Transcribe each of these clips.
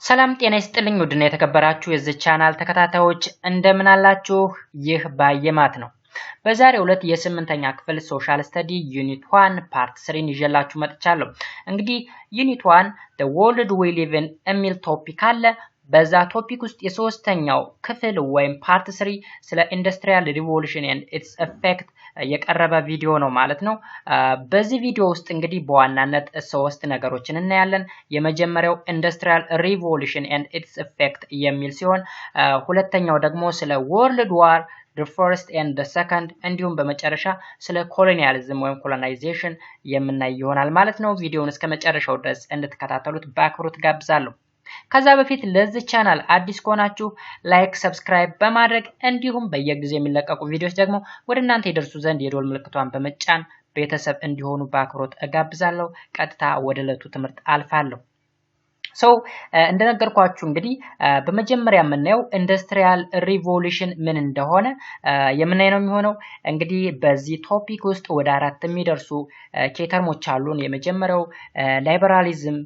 ሰላም ጤና ይስጥልኝ ውድና የተከበራችሁ የዚህ ቻናል ተከታታዮች እንደምን አላችሁ? ይህ ባየማት ነው። በዛሬው ዕለት የ8ኛ ክፍል ሶሻል ስተዲ ዩኒት 1 ፓርት 3 ይዤላችሁ መጥቻለሁ። እንግዲህ ዩኒት 1 the world we live in የሚል ቶፒክ አለ። በዛ ቶፒክ ውስጥ የሶስተኛው ክፍል ወይም ፓርት 3 ስለ ኢንዱስትሪያል ሪቮሉሽን and its effect የቀረበ ቪዲዮ ነው ማለት ነው። በዚህ ቪዲዮ ውስጥ እንግዲህ በዋናነት ሶስት ነገሮችን እናያለን። የመጀመሪያው ኢንዱስትሪያል ሪቮሉሽን and its effect የሚል ሲሆን ሁለተኛው ደግሞ ስለ ወርልድ ዋር the first and the second እንዲሁም በመጨረሻ ስለ ኮሎኒያሊዝም ወይም ኮሎናይዜሽን የምናይ ይሆናል ማለት ነው። ቪዲዮውን እስከ መጨረሻው ድረስ እንድትከታተሉት በአክብሮት ጋብዛለሁ። ከዛ በፊት ለዚህ ቻናል አዲስ ከሆናችሁ ላይክ ሰብስክራይብ በማድረግ እንዲሁም በየጊዜው የሚለቀቁ ቪዲዮዎች ደግሞ ወደ እናንተ ይደርሱ ዘንድ የደወል ምልክቷን በመጫን ቤተሰብ እንዲሆኑ በአክብሮት እጋብዛለሁ። ቀጥታ ወደ ዕለቱ ትምህርት አልፋለሁ። እንደነገርኳችሁ እንግዲህ በመጀመሪያ የምናየው ኢንዱስትሪያል ሪቮሉሽን ምን እንደሆነ የምናየው ነው የሚሆነው። እንግዲህ በዚህ ቶፒክ ውስጥ ወደ አራት የሚደርሱ ኬተርሞች አሉን። የመጀመሪያው ሊበራሊዝም፣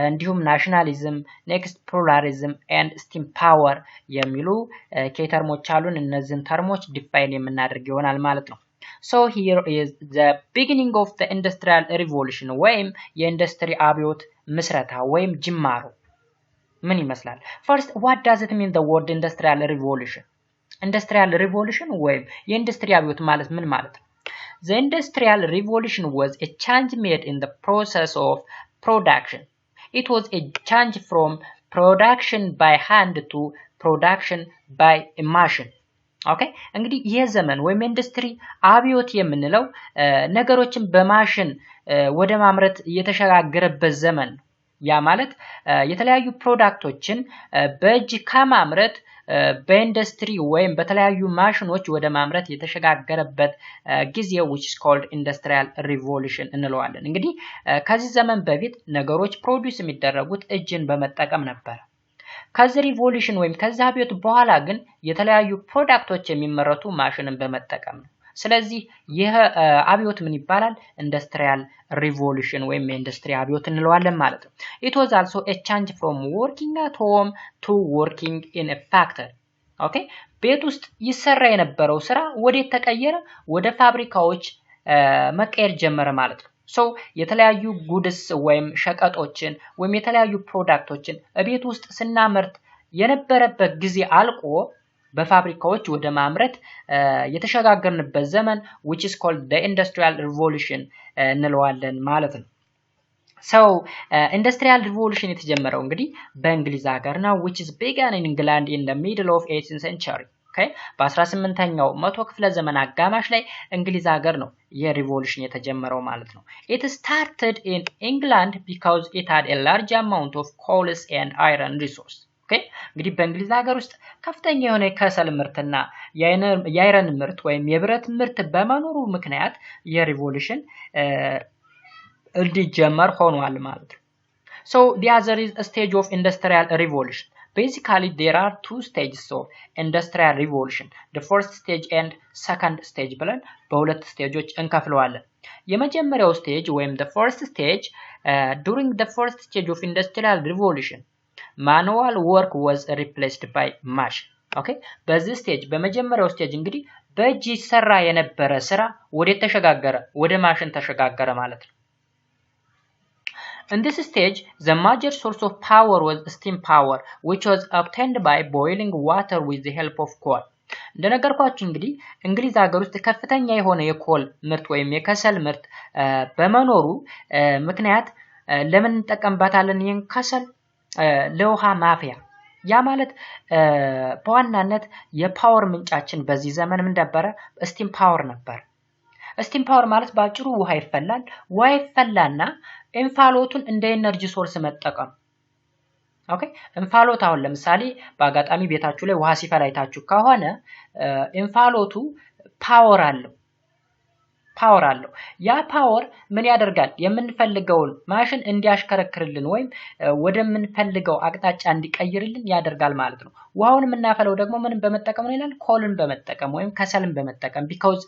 እንዲሁም ናሽናሊዝም፣ ኔክስት ፕሉራሊዝም ኤንድ ስቲም ፓወር የሚሉ ኬተርሞች አሉን። እነዚህን ተርሞች ዲፋይን የምናደርግ ይሆናል ማለት ነው። So here is the beginning of the industrial revolution ወይም የኢንዱስትሪ አብዮት ምስረታ ወይም ጅማሮ ምን ይመስላል? First, what does it mean the word industrial revolution? Industrial revolution ወይም የኢንዱስትሪ አብዮት ማለት ምን ማለት ነው? The industrial revolution was a change made in the process of production. It was a change from production by hand to production by a machine. ኦኬ እንግዲህ ይሄ ዘመን ወይም ኢንዱስትሪ አብዮት የምንለው ነገሮችን በማሽን ወደ ማምረት የተሸጋገረበት ዘመን ነው። ያ ማለት የተለያዩ ፕሮዳክቶችን በእጅ ከማምረት በኢንዱስትሪ ወይም በተለያዩ ማሽኖች ወደ ማምረት የተሸጋገረበት ጊዜ which is called industrial revolution እንለዋለን። እንግዲህ ከዚህ ዘመን በፊት ነገሮች ፕሮዲዩስ የሚደረጉት እጅን በመጠቀም ነበር። ከዚህ ሪቮሉሽን ወይም ከዚህ አብዮት በኋላ ግን የተለያዩ ፕሮዳክቶች የሚመረቱ ማሽንን በመጠቀም ነው። ስለዚህ ይህ አብዮት ምን ይባላል? ኢንዱስትሪያል ሪቮሉሽን ወይም የኢንዱስትሪ አብዮት እንለዋለን ማለት ነው። It was also a change from working at home to working in a factory. ኦኬ ቤት ውስጥ ይሰራ የነበረው ስራ ወዴት ተቀየረ? ወደ ፋብሪካዎች መቀየር ጀመረ ማለት ነው። የተለያዩ ጉድስ ወይም ሸቀጦችን ወይም የተለያዩ ፕሮዳክቶችን ቤት ውስጥ ስናመርት የነበረበት ጊዜ አልቆ በፋብሪካዎች ወደ ማምረት የተሸጋገርንበት ዘመን which is called the industrial revolution እንለዋለን ማለት ነው። industrial revolution የተጀመረው እንግዲህ በእንግሊዝ ሀገር ነው which is began in England in the middle of 18th century. በ18ኛው መቶ ክፍለ ዘመን አጋማሽ ላይ እንግሊዝ ሀገር ነው የሪቮሉሽን የተጀመረው ማለት ነው። It started in England because it had a large amount of coal and iron resource. እንግዲህ በእንግሊዝ ሀገር ውስጥ ከፍተኛ የሆነ የከሰል ምርትና የአይረን ምርት ወይም የብረት ምርት በመኖሩ ምክንያት የሪቮሉሽን እንዲጀመር ሆኗል ማለት ነው። the other is a stage of industrial revolution. Basically, there are two stages of industrial revolution. The first stage and second stage ብለን በሁለት ስቴጆች እንከፍለዋለን። የመጀመሪያው ስቴጅ ወይም the first stage during the first stage of industrial revolution, manual work was replaced by machine. Okay? በዚህ ስቴጅ በመጀመሪያው ስቴጅ እንግዲህ በእጅ ይሰራ የነበረ ስራ ወደ ተሸጋገረ ወደ ማሽን ተሸጋገረ ማለት ነው። In this stage, the major source of power was steam power, which was obtained by boiling water with the help of coal. እንደነገርኳችሁ እንግዲህ እንግሊዝ ሀገር ውስጥ ከፍተኛ የሆነ የኮል ምርት ወይም የከሰል ምርት በመኖሩ ምክንያት ለምን እንጠቀምባታለን? ይህን ከሰል ለውሃ ማፍያ። ያ ማለት በዋናነት የፓወር ምንጫችን በዚህ ዘመን ምን ነበረ? ስቲም ፓወር ነበር። ስቲም ፓወር ማለት ባጭሩ ውሃ ይፈላል። ውሃ ይፈላና እንፋሎቱን እንደ ኤነርጂ ሶርስ መጠቀም። ኦኬ እንፋሎት አሁን ለምሳሌ በአጋጣሚ ቤታችሁ ላይ ውሃ ሲፈላ አይታችሁ ከሆነ እንፋሎቱ ፓወር አለው። ያ ፓወር ምን ያደርጋል? የምንፈልገውን ማሽን እንዲያሽከረክርልን ወይም ወደምንፈልገው አቅጣጫ እንዲቀይርልን ያደርጋል ማለት ነው። ውሃውን የምናፈለው ደግሞ ምንን በመጠቀም ነው ይላል? ኮልን በመጠቀም ወይም ከሰልን በመጠቀም because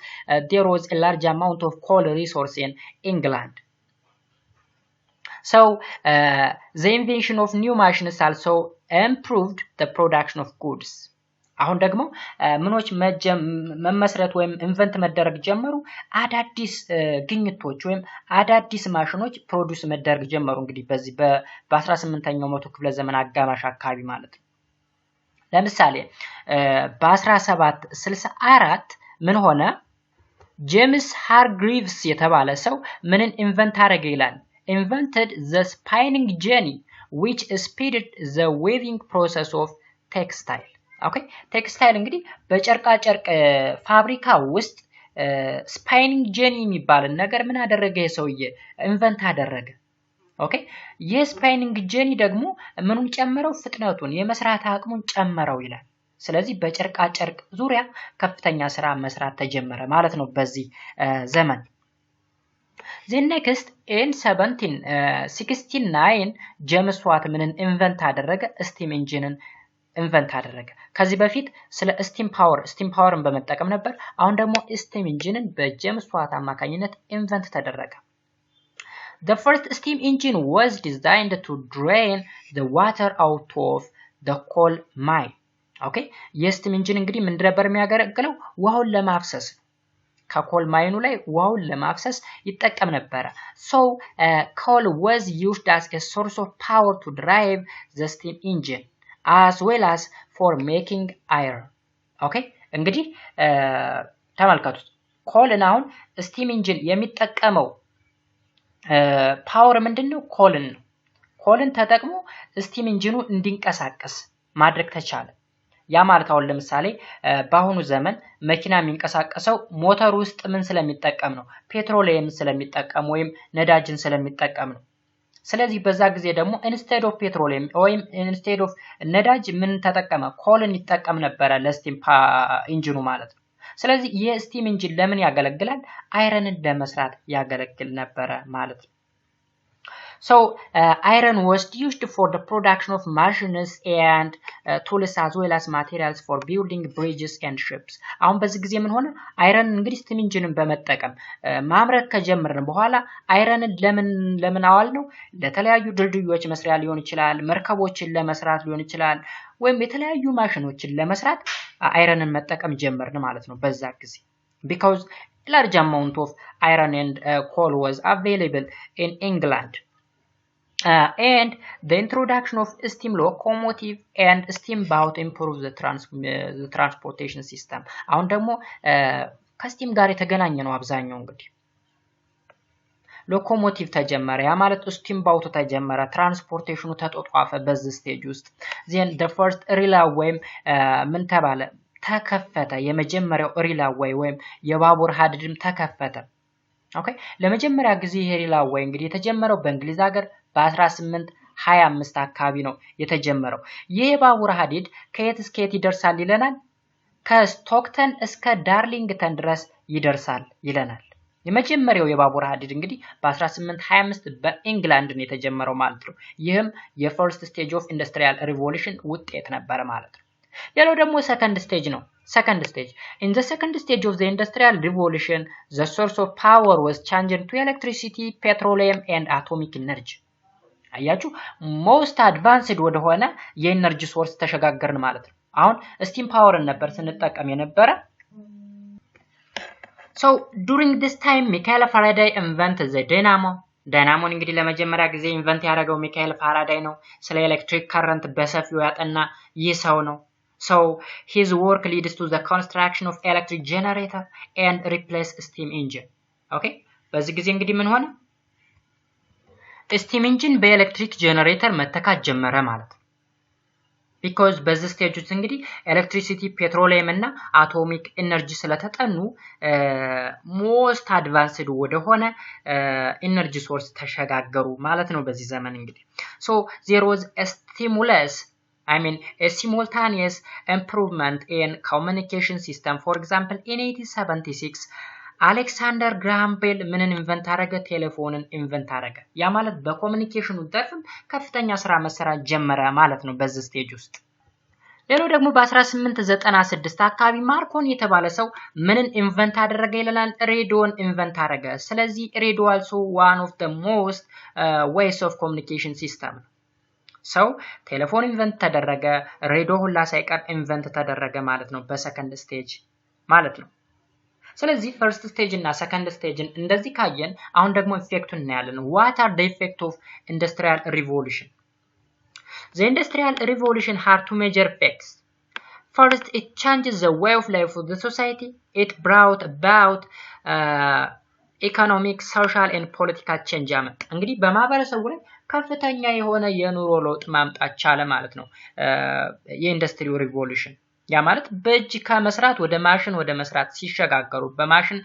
there was a large amount of coal resource in England. So the invention of new machines also improved the production of goods. አሁን ደግሞ ምኖች መመስረት ወይም ኢንቨንት መደረግ ጀመሩ አዳዲስ ግኝቶች ወይም አዳዲስ ማሽኖች ፕሮዲዩስ መደረግ ጀመሩ እንግዲህ በዚህ በ18ኛው መቶ ክፍለ ዘመን አጋማሽ አካባቢ ማለት ነው ለምሳሌ በ1764 ምን ሆነ ጄምስ ሃርግሪቭስ የተባለ ሰው ምንን ኢንቨንት አደረገ ይላል invented the spinning jenny which speeded the weaving process of textile okay textile እንግዲህ በጨርቃ ጨርቅ ፋብሪካ ውስጥ spinning jenny የሚባል ነገር ምን አደረገ ሰውዬ ኢንቨንት አደረገ okay የስፓይኒንግ ጄኒ ደግሞ ምኑን ጨመረው ፍጥነቱን የመስራት አቅሙን ጨመረው ይላል ስለዚህ በጨርቃ ጨርቅ ዙሪያ ከፍተኛ ስራ መስራት ተጀመረ ማለት ነው በዚህ ዘመን Then next in 1769 ጄምስ ዋት ምንን ኢንቨንት አደረገ ስቲም ኢንጂንን ኢንቨንት አደረገ ከዚህ በፊት ስለ ስቲም ፓወርን በመጠቀም ነበር አሁን ደግሞ ስቲም ኢንጂንን በጄምስ ዋት አማካኝነት ኢንቨንት ተደረገ The first steam engine was designed to drain the water out of the coal mine okay የስቲም ኢንጂን እንግዲህ ምን ነበር የሚያገለግለው ውሃውን ለማፍሰስ ከኮል ማይኑ ላይ ውሃውን ለማፍሰስ ይጠቀም ነበር so coal was used as a source of power to drive the steam engine as well as for making iron okay እንግዲህ ተመልከቱት ኮልን አሁን ስቲም ኢንጂን የሚጠቀመው ፓወር ምንድነው ኮልን ተጠቅሞ ስቲም ኢንጂኑ እንዲንቀሳቀስ ማድረግ ተቻለ ያ ማለት አሁን ለምሳሌ በአሁኑ ዘመን መኪና የሚንቀሳቀሰው ሞተር ውስጥ ምን ስለሚጠቀም ነው ፔትሮሊየም ስለሚጠቀም ወይም ነዳጅን ስለሚጠቀም ነው ስለዚህ በዛ ጊዜ ደግሞ instead of petroleum ወይም instead of ነዳጅ ምን ተጠቀመ ኮልን ይጠቀም ነበር ለስቲም ኢንጂኑ ማለት ነው ስለዚህ የስቲም ኢንጂን ለምን ያገለግላል አይረንን ለመስራት ያገለግል ነበር ማለት ነው So iron was used for the production of machines and tools as well as materials for building bridges and ships. አሁን በዚህ ጊዜ ምን ሆነ አይረን እንግዲህ ስቲም ኢንጂንን በመጠቀም ማምረት ከጀመርን በኋላ አይረንን ለምን አዋል ነው ለተለያዩ ድልድዮች መስሪያ ሊሆን ይችላል መርከቦችን ለመስራት ሊሆን ይችላል ወይም የተለያዩ ማሽኖችን ለመስራት አይረንን መጠቀም ጀመርን ማለት ነው በዛ ጊዜ because large amount of iron and coal was available in England and the introduction of steam locomotive and steamboat improved the transportation system አሁን ደግሞ ከስቲም ጋር የተገናኘ ነው አብዛኛው እንግዲህ ሎኮሞቲቭ ተጀመረ ያ ማለት ስቲምባውት ተጀመረ ትራንስፖርቴሽኑ ተጧጧፈ በዚህ ስቴጅ ውስጥ then the first railway ምን ተባለ ተከፈተ የመጀመሪያው railway ወይም የባቡር ሀዲድም ተከፈተ ኦኬ ለመጀመሪያ ጊዜ ይሄ railway እንግዲህ የተጀመረው በእንግሊዝ ሀገር በ1825 አካባቢ ነው የተጀመረው ይሄ ባቡር ሀዲድ ከየት እስከ የት ይደርሳል ይለናል ከስቶክተን እስከ ዳርሊንግተን ድረስ ይደርሳል ይለናል የመጀመሪያው የባቡር ሀዲድ እንግዲህ በ1825 በእንግላንድ ነው የተጀመረው ማለት ነው ይህም የፈርስት ስቴጅ ኦፍ ኢንዱስትሪያል ሪቮሉሽን ውጤት ነበር ማለት ነው ሌላው ደግሞ ሰከንድ ስቴጅ ነው second stage in the second stage of the industrial revolution the source of power was changed to electricity petroleum and atomic energy አያችሁ most advanced ወደ ሆነ የኤነርጂ ሶርስ ተሸጋገርን ማለት ነው አሁን ስቲም ፓወርን ነበር ስንጠቀም የነበረ so during this time Michael Faraday invented the ዳይናሞን እንግዲህ ለመጀመሪያ ጊዜ ኢንቨንት ያደረገው ሚካኤል ፋራዳይ ነው ስለ ኤሌክትሪክ ከረንት በሰፊው ያጠና ይህ ሰው ነው so his work leads to the construction of electric generator and replace steam engine okay በዚህ ጊዜ እንግዲህ ምን ሆነ steam engine በኤሌክትሪክ ጄነሬተር መተካት ጀመረ ማለት because በዚህ ስቴጅ ውስጥ እንግዲህ ኤሌክትሪሲቲ ፔትሮሊየም እና አቶሚክ ኤነርጂ ስለተጠኑ most advanced ወደ ሆነ ኤነርጂ ሶርስ ተሸጋገሩ ማለት ነው በዚህ ዘመን እንግዲህ so there was a simultaneous improvement in communication system for example in 1876 አሌክሳንደር ግራሃም ቤል ምንን ኢንቨንት አደረገ ቴሌፎንን ኢንቨንት አደረገ ያ ማለት በኮሙኒኬሽኑ ዘርፍ ከፍተኛ ስራ መሰራት ጀመረ ማለት ነው በዚህ ስቴጅ ውስጥ ሌላው ደግሞ በ1896 አካባቢ ማርኮኒ የተባለ ሰው ምንን ኢንቨንት አደረገ ይላል? ሬዲዮን ኢንቨንት አደረገ። ስለዚህ ሬዲዮ also one of the most ways of communication system ነው። ሰው ቴሌፎን ኢንቨንት ተደረገ፣ ሬዲዮ ሁላ ሳይቀር ኢንቨንት ተደረገ ማለት ነው በሰከንድ ስቴጅ ማለት ነው። ስለዚህ ፈርስት ስቴጅ እና ሰከንድ ስቴጅን እንደዚህ ካየን አሁን ደግሞ ኢፌክቱን እናያለን። what are the effect of industrial revolution? The Industrial Revolution had two major effects. First, it changes the way of life of the society. It brought about economic, social and political change. እንግዲህ በማህበረሰቡ ላይ ከፍተኛ የሆነ የኑሮ ለውጥ ማምጣት ቻለ ማለት ነው የኢንዱስትሪው ሪቮሉሽን። ያ ማለት በእጅ ከመስራት ወደ ማሽን ወደ መስራት ሲሸጋገሩ በማሽን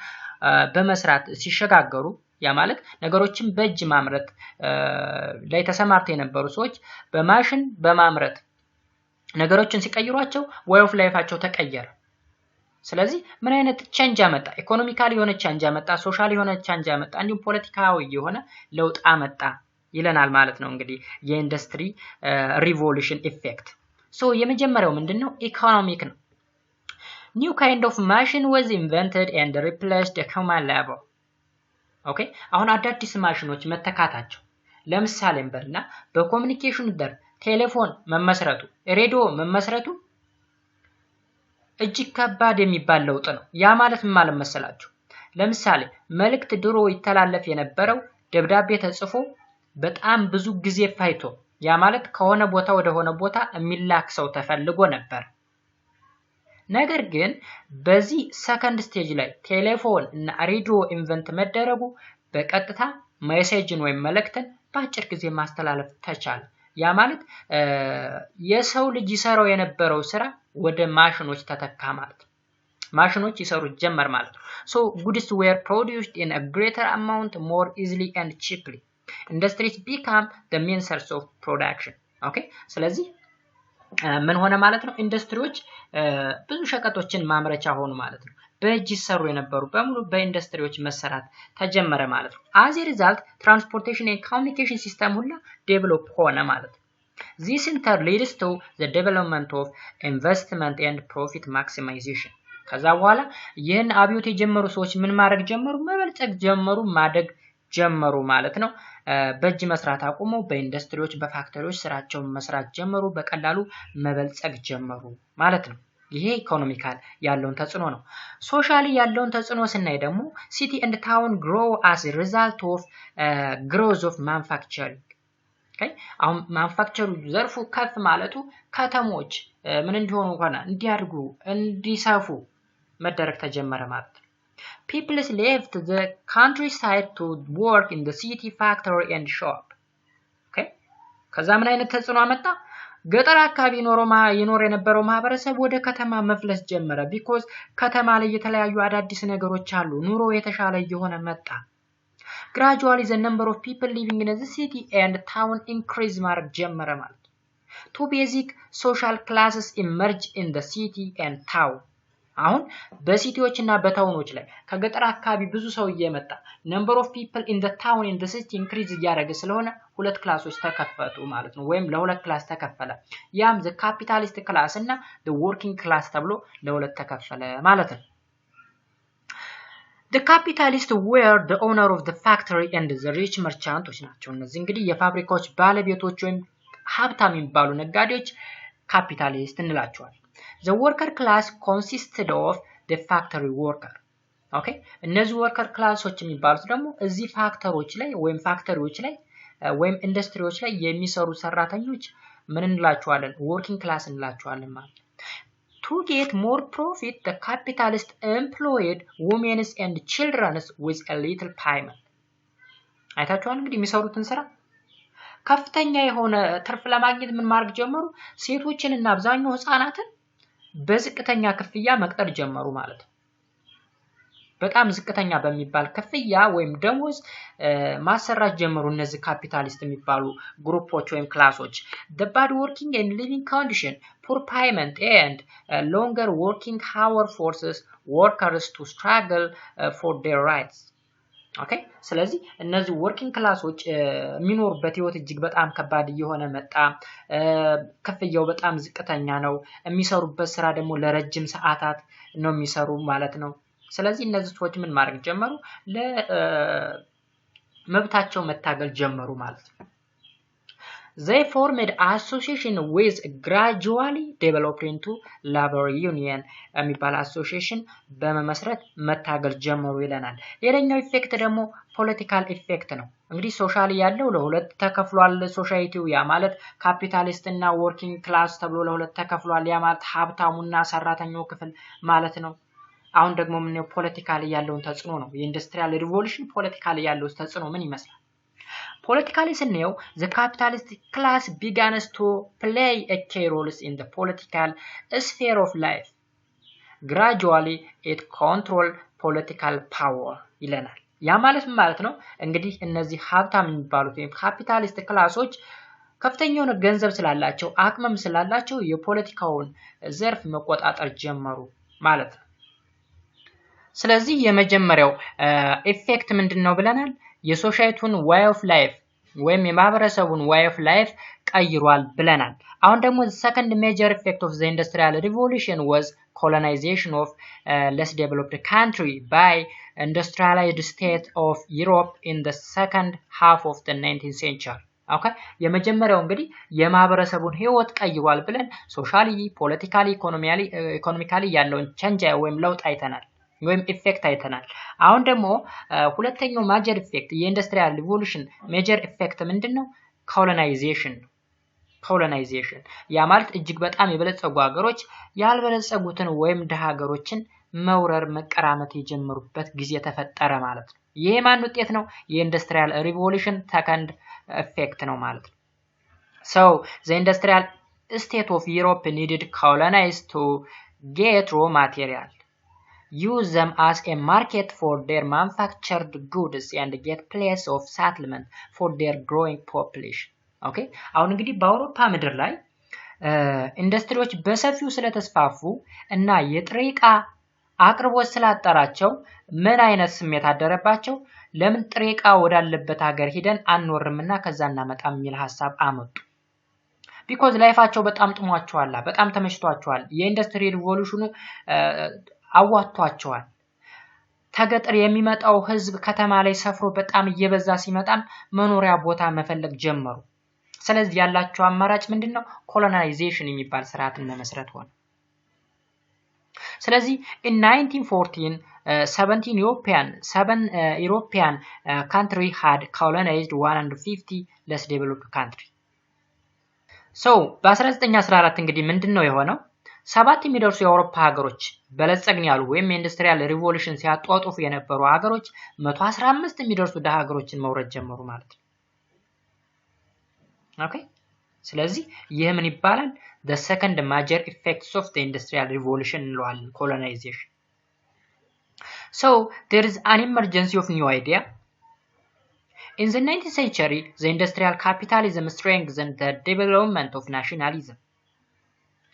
በመስራት ሲሸጋገሩ ያ ማለት ነገሮችን በእጅ ማምረት ላይ ተሰማርተው የነበሩ ሰዎች በማሽን በማምረት ነገሮችን ሲቀይሯቸው way of life-አቸው ተቀየረ። ስለዚህ ምን አይነት ቼንጅ አመጣ? ኢኮኖሚካሊ የሆነ ቼንጅ አመጣ፣ ሶሻሊ የሆነ ቼንጅ አመጣ፣ እንዲሁም ፖለቲካዊ የሆነ ለውጥ አመጣ ይለናል ማለት ነው እንግዲህ የኢንዱስትሪ ሪቮሉሽን ኢፌክት። ሶ የመጀመሪያው ምንድነው? ኢኮኖሚክ ነው። New kind of machine was invented and replaced the human labor. ኦኬ አሁን አዳዲስ ማሽኖች መተካታቸው ለምሳሌ እንበልና በኮሙኒኬሽን ዘርፍ ቴሌፎን መመስረቱ ሬዲዮ መመስረቱ እጅግ ከባድ የሚባል ለውጥ ነው። ያ ማለት ምን ማለት መሰላችሁ? ለምሳሌ መልእክት ድሮ ይተላለፍ የነበረው ደብዳቤ ተጽፎ በጣም ብዙ ጊዜ ፋይቶ ያ ማለት ከሆነ ቦታ ወደ ሆነ ቦታ የሚላክ ሰው ተፈልጎ ነበር። ነገር ግን በዚህ ሰከንድ ስቴጅ ላይ ቴሌፎን እና ሬዲዮ ኢንቨንት መደረጉ በቀጥታ ሜሴጅን ወይም መልእክትን በአጭር ጊዜ ማስተላለፍ ተቻለ። ያ ማለት የሰው ልጅ ይሰራው የነበረው ስራ ወደ ማሽኖች ተተካ ማለት ነው። ማሽኖች ይሰሩ ጀመር ማለት ነው። So goods were produced in a greater amount more easily and cheaply. Industries become the main source of production. Okay? ስለዚህ ምን ሆነ ማለት ነው? ኢንዱስትሪዎች ብዙ ሸቀጦችን ማምረቻ ሆኑ ማለት ነው። በእጅ ይሰሩ የነበሩ በሙሉ በኢንዱስትሪዎች መሰራት ተጀመረ ማለት ነው። as a result transportation and communication system ሁላ ዴቨሎፕ ሆነ ማለት ነው። this in turn leads to the development of investment and profit maximization. ከዛ በኋላ ይህን አብዮት የጀመሩ ሰዎች ምን ማድረግ ጀመሩ? መበልጸግ ጀመሩ፣ ማደግ ጀመሩ ማለት ነው። በእጅ መስራት አቁመው በኢንዱስትሪዎች በፋክተሪዎች ስራቸውን መስራት ጀመሩ፣ በቀላሉ መበልጸግ ጀመሩ ማለት ነው። ይሄ ኢኮኖሚካል ያለውን ተጽዕኖ ነው። ሶሻሊ ያለውን ተጽዕኖ ስናይ ደግሞ ሲቲ ኤንድ ታውን grow as a result of growth of manufacturing. ኦኬ አሁን ማኑፋክቸሪንግ ዘርፉ ከፍ ማለቱ ከተሞች ምን እንዲሆኑ ሆነ እንዲያድጉ እንዲሰፉ መደረግ ተጀመረ ማለት ነው። People left the countryside to work in the city factory and shop. Okay? ከዛ ምን አይነት ተጽዕኖ አመጣ? ገጠር አካባቢ ይኖር የነበረው ማህበረሰብ ወደ ከተማ መፍለስ ጀመረ። because ከተማ ላይ የተለያዩ አዳዲስ ነገሮች አሉ። ኑሮ የተሻለ እየሆነ መጣ። Gradually the number of people living in the city and town increased ማድረግ ጀመረ ማለት ነው። Two basic social classes emerge in the city and town. አሁን በሲቲዎች እና በታውኖች ላይ ከገጠር አካባቢ ብዙ ሰው እየመጣ number of people in the town in the city increase እያደረገ ስለሆነ ሁለት ክላሶች ተከፈቱ ማለት ነው። ወይም ለሁለት ክላስ ተከፈለ። ያም the capitalist class እና the working class ተብሎ ለሁለት ተከፈለ ማለት ነው። The capitalists were the owner of the factory and the rich merchants ናቸው። እነዚህ እንግዲህ የፋብሪካዎች ባለቤቶች ወይም ሀብታም የሚባሉ ነጋዴዎች ካፒታሊስት እንላቸዋለን። The worker class consisted of the factory worker. Okay? እነዚህ worker clasሶች የሚባሉት ደግሞ እዚህ ፋክተሪዎች ላይ ወይም ፋክተሪዎች ላይ ወይም ኢንዱስትሪዎች ላይ የሚሰሩ ሰራተኞች ምን እንላቸዋለን? working class እንላቸዋለን ማለት ነው። To get more profit, the capitalists employed women and children with a little payment. አይታችኋል እንግዲህ የሚሰሩትን ስራ ከፍተኛ የሆነ ትርፍ ለማግኘት ምን ማድረግ ጀመሩ? ሴቶችን እና አብዛኛው ህፃናትን በዝቅተኛ ክፍያ መቅጠር ጀመሩ ማለት ነው። በጣም ዝቅተኛ በሚባል ክፍያ ወይም ደሞዝ ማሰራት ጀመሩ እነዚህ ካፒታሊስት የሚባሉ ግሩፖች ወይም ክላሶች። The bad working and living condition, poor payment and longer working hour forces workers to struggle for their rights. Okay ስለዚህ እነዚህ working ክላሶች የሚኖሩበት ህይወት እጅግ በጣም ከባድ እየሆነ መጣ ከፍያው በጣም ዝቅተኛ ነው የሚሰሩበት ስራ ደግሞ ለረጅም ሰዓታት ነው የሚሰሩ ማለት ነው ስለዚህ እነዚህ ሰዎች ምን ማድረግ ጀመሩ ለመብታቸው መታገል ጀመሩ ማለት ነው They formed association with gradually developed into labor union የሚባል association በመመስረት መታገል ጀመሩ ይለናል ሌላኛው ኢፌክት ደግሞ ፖለቲካል ኢፌክት ነው እንግዲህ ሶሻሊ ያለው ለሁለት ተከፍሏል ሶሳይቲው ያ ማለት ካፒታሊስት እና ወርኪንግ ክላስ ተብሎ ለሁለት ተከፍሏል ያ ማለት ሀብታሙና ሰራተኛው ክፍል ማለት ነው አሁን ደግሞ ምን ነው ፖለቲካሊ ያለውን ተጽዕኖ ነው የኢንዱስትሪያል ሪቮሉሽን ፖለቲካሊ ያለው ተጽዕኖ ምን ይመስላል Politically scenario, the capitalist class began to play a key role in the political sphere of life. Gradually, it controlled political power. ይለናል ያ ማለት ነው እንግዲህ እነዚህ ሀብታም የሚባሉት ካፒታሊስት ክላሶች ከፍተኛው ገንዘብ ስላላቸው አቅምም ስላላቸው የፖለቲካውን ዘርፍ መቆጣጠር ጀመሩ ማለት ነው ስለዚህ የመጀመሪያው ኢፌክት ምንድነው ብለናል የሶሳይቲውን way of life ወይም የማህበረሰቡን way of life ቀይሯል ብለናል አሁን ደግሞ the second major effect of the industrial revolution was colonization of less developed country by industrialized state of Europe in the second half of the 19th century okay የመጀመሪያው እንግዲህ የማህበረሰቡን ህይወት ቀይሯል ብለን ሶሻሊ ፖለቲካሊ ኢኮኖሚካሊ ያለውን ቼንጅ ወይም ለውጥ አይተናል ወይም ኢፌክት አይተናል አሁን ደግሞ ሁለተኛው ማጀር ኢፌክት የኢንዱስትሪያል ሪቮሉሽን ሜጀር ኢፌክት ምንድነው ኮሎናይዜሽን ያ ማለት እጅግ በጣም የበለጸጉ ሀገሮች ያልበለጸጉትን ወይም ደሃ ሀገሮችን መውረር መቀራመት የጀመሩበት ጊዜ ተፈጠረ ማለት ነው ይሄ ማን ውጤት ነው የኢንዱስትሪያል ሪቮሉሽን ሰከንድ ኢፌክት ነው ማለት ነው so the industrial state of Europe needed colonize to get raw material use them as a market for their manufactured goods and get place of settlement for their growing population okay አሁን እንግዲህ በአውሮፓ ምድር ላይ ኢንዱስትሪዎች በሰፊው ስለተስፋፉ እና የጥሬቃ አቅርቦት ስላጠራቸው ምን አይነት ስሜት አደረባቸው ለምን ጥሬቃ ወዳለበት ሀገር ሄደን አንወርምና ከዛ እናመጣም የሚል ሐሳብ አመጡ because ላይፋቸው በጣም ጥሟቸዋል በጣም ተመሽቷቸዋል የኢንዱስትሪ ሪቮሉሽኑ አዋቷቸዋል ተገጠር የሚመጣው ህዝብ ከተማ ላይ ሰፍሮ በጣም እየበዛ ሲመጣም መኖሪያ ቦታ መፈለግ ጀመሩ ስለዚህ ያላቸው አማራጭ ምንድነው ኮሎናይዜሽን የሚባል ስርዓትን መመስረት ሆነ ስለዚህ in 1914 7 European country had colonized 150 less developed country so በ1914 እንግዲህ ምንድነው የሆነው ሰባት የሚደርሱ የአውሮፓ ሀገሮች በለጸግን ያሉ ወይም ኢንዱስትሪያል ሪቮሉሽን ሲያጧጡፍ የነበሩ ሀገሮች 115 የሚደርሱ ደሃ ሀገሮችን መውረድ ጀመሩ ማለት ነው ኦኬ ስለዚህ ይሄ ምን ይባላል the second major effects of the industrial revolution እንለዋለን colonization so there is an emergency of new idea in the 19th century the industrial capitalism strengthened the development of nationalism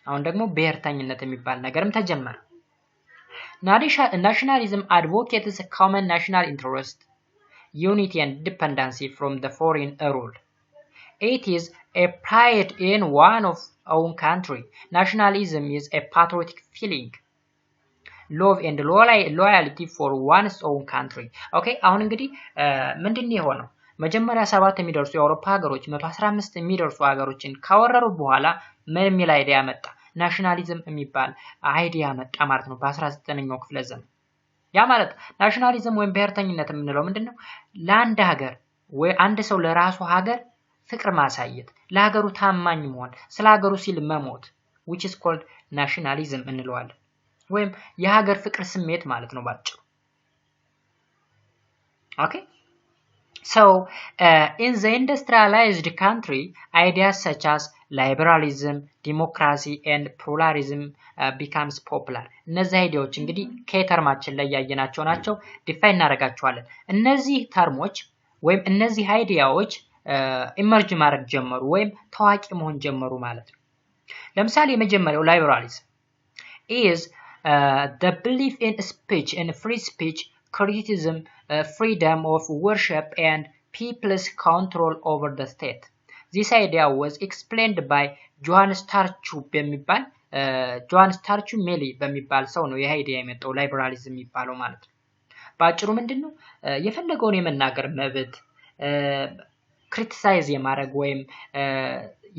አሁን ደግሞ ብሔርተኝነት የሚባል ነገርም ተጀመረ nationalism advocates a common national interest unity and dependency from the foreign rule it is a pride in one of own country nationalism is a patriotic feeling love and loyalty for one's own country okay አሁን እንግዲህ ምንድነው የሆነው መጀመሪያ 7 የሚደርሱ የአውሮፓ ሀገሮች 115 የሚደርሱ ሀገሮችን ካወረሩ በኋላ ምን የሚል አይዲያ መጣ ናሽናሊዝም የሚባል አይዲያ መጣ ማለት ነው በ19ኛው ክፍለ ዘመን ያ ማለት ናሽናሊዝም ወይም ብሔርተኝነት የምንለው ምንድነው ለአንድ ሀገር ወይ አንድ ሰው ለራሱ ሀገር ፍቅር ማሳየት ለሀገሩ ታማኝ መሆን ስለ ሀገሩ ሲል መሞት which is called nationalism እንለዋለን ወይም የሀገር ፍቅር ስሜት ማለት ነው ባጭሩ okay so in the industrialized country ideas such as liberalism democracy and pluralism becomes popular እነዚህ አይዲያዎች እንግዲህ ከተርማችን ላይ ያየናቸው ናቸው ዲፋይን እናደርጋቸዋለን እነዚህ ተርሞች ወይም እነዚህ አይዲያዎች ኢመርጅ ማድረግ ጀመሩ ወይም ታዋቂ መሆን ጀመሩ ማለት ነው ለምሳሌ የመጀመሪያው liberalism is the belief in speech and free speech criticism freedom of worship and people's control over the state. This idea was explained by Johann Starchu Meli በሚባል ሰው ነው ይሄ አይዲያ የመጣው ላይበራሊዝም የሚባለው ማለት ነው። ባጭሩ ምንድነው የፈለገውን የመናገር መብት ክሪቲሳይዝ የማድረግ ወይም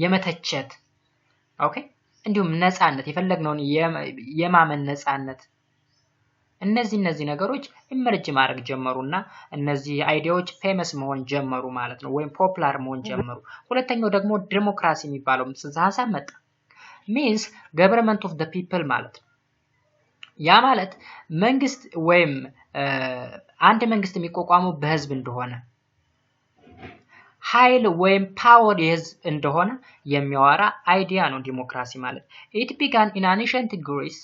የመተቸት ኦኬ እንዲሁም ነፃነት የፈለግነውን የማመን ነፃነት እነዚህ ነገሮች ኢመርጅ ማድረግ ጀመሩና እነዚህ አይዲያዎች ፌመስ መሆን ጀመሩ ማለት ነው ወይም ፖፑላር መሆን ጀመሩ። ሁለተኛው ደግሞ ዲሞክራሲ የሚባለው ጽንሰ ሐሳብ መጣ። means government of the people ማለት ነው። ያ ማለት መንግስት ወይም አንድ መንግስት የሚቋቋመው በህዝብ እንደሆነ ኃይል ወይም ፓወር የህዝብ እንደሆነ የሚያወራ አይዲያ ነው ዲሞክራሲ ማለት። it began in ancient Greece.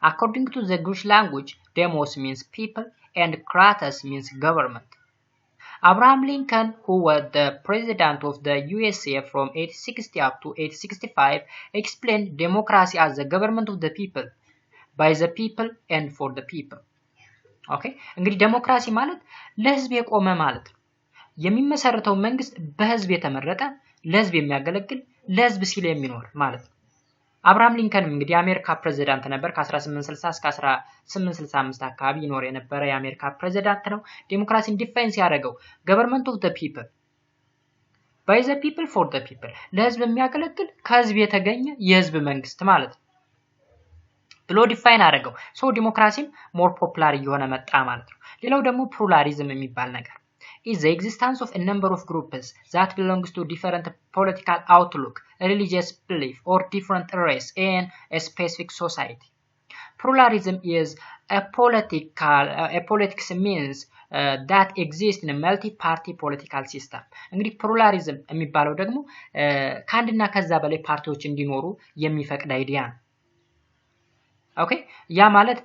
According to the Greek language, demos means people and kratos means government. Abraham Lincoln, who was the president of the USA from 1860 up to 1865, explained democracy as the government of the people, by the people and for the people. Okay? እንግዲህ ዴሞክራሲ ማለት ለህዝብ የቆመ ማለት ነው። የሚመሰረተው መንግስት በህዝብ የተመረጠ ለህዝብ የሚያገለግል ለህዝብ ሲል የሚኖር ማለት ነው። አብርሃም ሊንከን እንግዲህ የአሜሪካ ፕሬዝዳንት ነበር ከ1860 እስከ 1865 አካባቢ ይኖር የነበረ የአሜሪካ ፕሬዝዳንት ነው። ዴሞክራሲን ዲፋይን ያደረገው government of the people by the people for the people ለህዝብ የሚያገለግል ከህዝብ የተገኘ የህዝብ መንግስት ማለት ነው ብሎ ዲፋይን አደረገው። ሶ ዲሞክራሲም ሞር ፖፑላር እየሆነ መጣ ማለት ነው። ሌላው ደግሞ ፕሉራሊዝም የሚባል ነገር is the existence of a number of groups that belongs to different political outlook, religious belief, or different race in a specific society. Pluralism is a politics means that exists in a multi-party political system. እንግዲህ pluralism የሚባለው ደግሞ ከአንድና ከዛ በላይ ፓርቲዎች እንዲኖሩ የሚፈቅድ አይዲያ ነው። ኦኬ ያ ማለት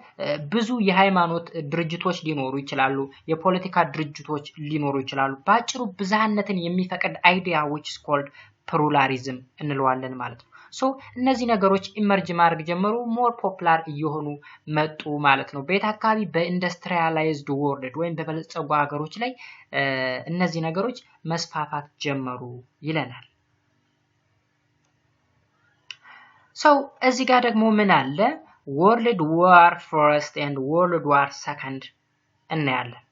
ብዙ የሃይማኖት ድርጅቶች ሊኖሩ ይችላሉ የፖለቲካ ድርጅቶች ሊኖሩ ይችላሉ ባጭሩ ብዛነትን የሚፈቅድ አይዲያ which is called pluralism እንለዋለን ማለት ነው ሶ እነዚህ ነገሮች ኢመርጅ ማድረግ ጀመሩ ሞር ፖፑላር እየሆኑ መጡ ማለት ነው በየት አካባቢ በኢንዱስትሪያላይዝድ ወርልድ ወይም በበለጸጉ ሀገሮች ላይ እነዚህ ነገሮች መስፋፋት ጀመሩ ይለናል ሶ እዚህ ጋር ደግሞ ምን አለ World War First and World War Second እናያለን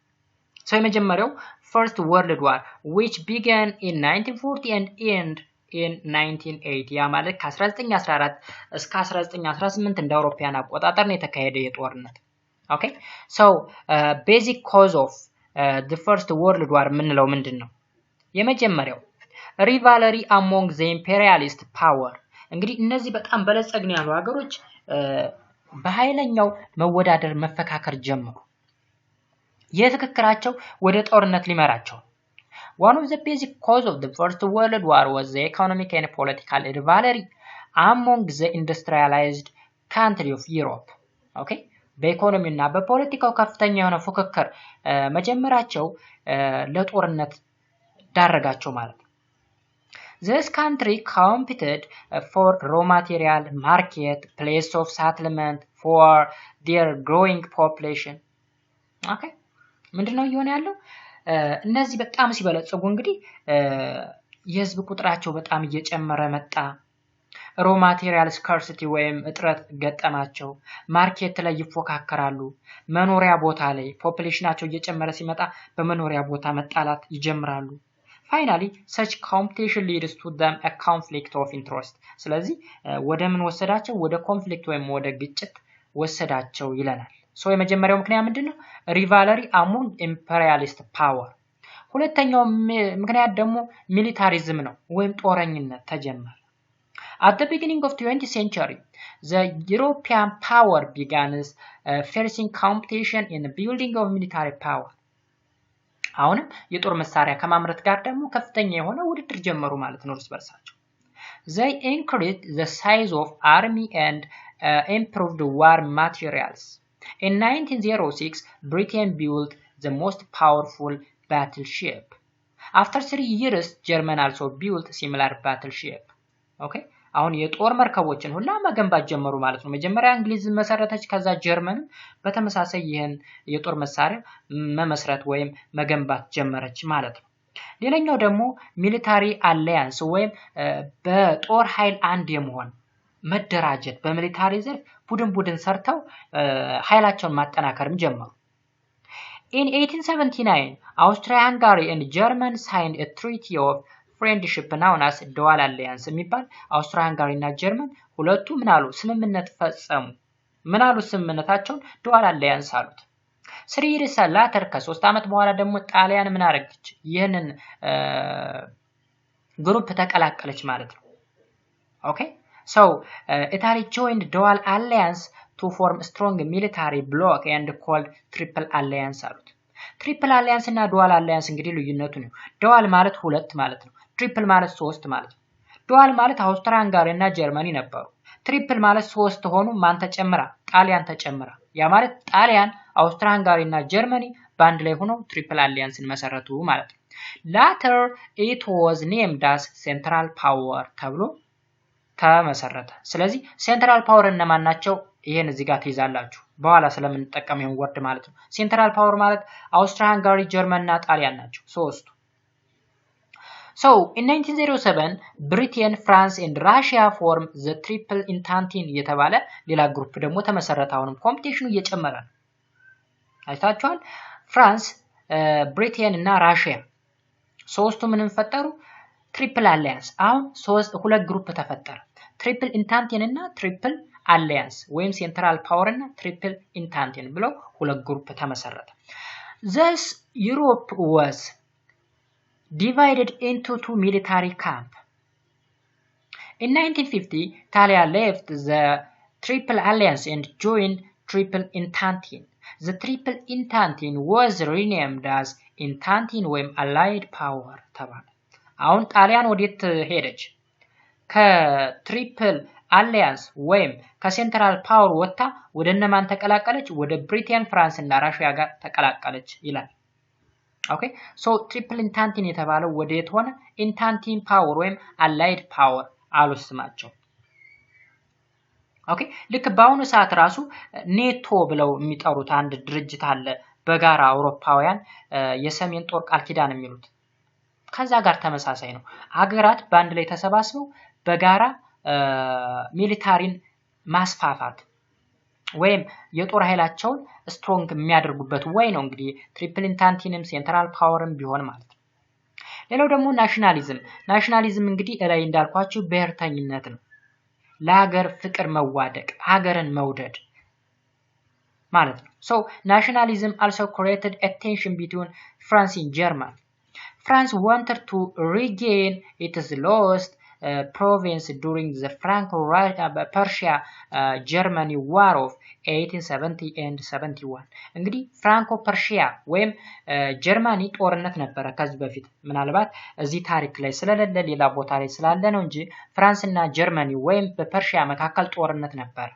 so የመጀመሪያው First World War which began in 1940 and end in 1980 ያ ማለት ከ1914 እስከ 1918 እንደ አውሮፓውያን አቆጣጠር ነው የተካሄደው የጦርነት okay so basic cause of the First World War ምንለው ምንድነው የመጀመሪያው rivalry among the imperialist power እንግዲህ እነዚህ በጣም በለጸግን ያሉ ሀገሮች በኃይለኛው መወዳደር መፈካከር ጀመሩ የትክክራቸው ወደ ጦርነት ሊመራቸው One of the basic causes of the First World War was the economic and political rivalry among the industrialized countries of Europe. Okay? በኢኮኖሚና በፖለቲካው ከፍተኛ የሆነ ፉክክር መጀመራቸው ለጦርነት ዳረጋቸው ማለት This country competed for raw material, market, place of settlement for their growing population. Okay? ምንድነው ይሆነ ያለው እነዚህ በጣም ሲበለጽጉ እንግዲህ የህዝብ ቁጥራቸው በጣም እየጨመረ መጣ raw material scarcity ወይም እጥረት ገጠማቸው ማርኬት ላይ ይፎካከራሉ መኖሪያ ቦታ ላይ ፖፑሌሽናቸው እየጨመረ ሲመጣ በመኖሪያ ቦታ መጣላት ይጀምራሉ Finally, such competition leads to them a conflict of interest. ስለዚህ ወደ ምን ወሰዳቸው ወደ ኮንፍሊክት ወይም ወደ ግጭት ወሰዳቸው ይለናል ሶ የመጀመሪያው ምክንያት ምንድነው rivalry among imperialist power ሁለተኛው ምክንያት ደግሞ ሚሊታሪዝም ነው ወይም ጦረኝነት ተጀመረ At the beginning of the 20th century, the European power began facing competition in the building of military power. አሁን የጦር መሳሪያ ከማምረት ጋር ደግሞ ከፍተኛ የሆነ ውድድር ጀመሩ ማለት ነው እርስ They increased the size of army and improved war materials. In 1906, Britain built the most powerful battleship. After 3 years, Germany also built similar battleship. Okay? አሁን የጦር መርከቦችን ሁላ መገንባት ጀመሩ ማለት ነው። መጀመሪያ እንግሊዝ መሰረተች፣ ከዛ ጀርመን በተመሳሳይ ይህን የጦር መሳሪያ መመስረት ወይም መገንባት ጀመረች ማለት ነው። ሌላኛው ደግሞ ሚሊታሪ አላያንስ ወይም በጦር ኃይል አንድ የመሆን መደራጀት፣ በሚሊታሪ ዘርፍ ቡድን ሰርተው ኃይላቸውን ማጠናከርም ጀመሩ። In 1879 Austria-Hungary and German signed a treaty of friendship known as dual alliance የሚባል አውስትሪያ ሃንጋሪ እና ጀርመን ሁለቱ ምን አሉ? ስምምነት ፈጸሙ። ምን አሉ? ስምምነታቸውን dual alliance አሉት። 3 years later ከ3 ዓመት በኋላ ደግሞ ጣሊያን ምን አረገች? ይህንን ግሩፕ ተቀላቀለች ማለት ነው። ኦኬ so Italy joined dual alliance to form strong military bloc and called triple alliance አሉት። triple alliance እና dual alliance እንግዲህ ልዩነቱ ነው። dual ማለት ሁለት ማለት ነው። triple ማለት ሶስት ማለት ነው። dual ማለት አውስትሪያ ሃንጋሪ እና ጀርመኒ ነበሩ። triple ማለት ሶስት ሆኑ፣ ማን ተጨምራ? ጣሊያን ተጨምራ። ያ ማለት ጣሊያን፣ አውስትሪያ ሃንጋሪ እና ጀርመኒ ባንድ ላይ ሆነው triple allianceን መሰረቱ ማለት ነው። later it was named as central power ተብሎ ተመሰረተ። ስለዚህ ሴንትራል ፓወር እነማን ናቸው? ይሄን እዚህ ጋር ትይዛላችሁ በኋላ ስለምንጠቀም ይሄን ወርድ ማለት ነው። ሴንትራል ፓወር ማለት አውስትሪያ ሃንጋሪ ጀርመን እና ጣሊያን ናቸው ሶስቱ። So in 1907 Britain, France and Russia form the triple entente የተባለ ሌላ ግሩፕ ደግሞ ተመሰረተ። አሁንም ኮምፒቲሽኑ እየጨመረ ነው። አይታችኋል። ፍራንስ፣ ብሪቴን እና ራሽያ ሶስቱ ምንም ፈጠሩ? ትሪፕል አላያንስ። አሁን ሁለት ግሩፕ ተፈጠረ። ትሪፕል ኢንታንቲን እና ትሪፕል አላያንስ ወይም ሴንትራል ፓወር እና ትሪፕል ኢንታንቲን ብለው ሁለት ግሩፕ ተመሰረተ። Thus Europe was divided into two military camps. In 1950 Italy left the triple alliance and joined triple entente. The triple entente was renamed as entente ወይም allied power ተባለ። አሁን ጣሊያን ወዴት ሄደች? ከትሪፕል አላያንስ ወይም ከሴንትራል ፓወር ወጣ ወደ እነማን ተቀላቀለች? ወደ ብሪቴን፣ ፍራንስ እና ራሽያ ጋር ተቀላቀለች ይላል። ኦኬ ሶ ትሪፕል ኢንታንቲን የተባለው ወዴት ሆነ? ኢንታንቲን ፓወር ወይም አላይድ ፓወር አልወስማቸው። ኦኬ ልክ በአሁኑ ሰዓት ራሱ ኔቶ ብለው የሚጠሩት አንድ ድርጅት አለ። በጋራ አውሮፓውያን የሰሜን ጦር ቃል ኪዳን የሚሉት ከዛ ጋር ተመሳሳይ ነው። አገራት ባንድ ላይ ተሰባስበው በጋራ ሚሊታሪን ማስፋፋት ወይም የጦር ኃይላቸውን ስትሮንግ የሚያደርጉበት ወይ ነው እንግዲህ ትሪፕል ኢንታንቲንም ሴንትራል ፓወርም ቢሆን ማለት ነው። ሌላው ደግሞ ናሽናሊዝም እንግዲህ ላይ እንዳልኳችሁ ብሔርተኝነት ነው። ለሀገር ፍቅር መዋደቅ፣ ሀገርን መውደድ ማለት ነው። So nationalism also created a tension between France and Germany. France wanted to regain its lost province during the Franco-Persia-Germany War of 1870 and 71. እንግዲህ ፍራንኮ ፐርሺያ ወይም ጀርመኒ ጦርነት ነበረ ከዚህ በፊት። ምናልባት እዚህ ታሪክ ላይ ስለሌለ ሌላ ቦታ ላይ ስላለ ነው እንጂ ፍራንስ እና ጀርመኒ ወይም በፐርሺያ መካከል ጦርነት ነበረ።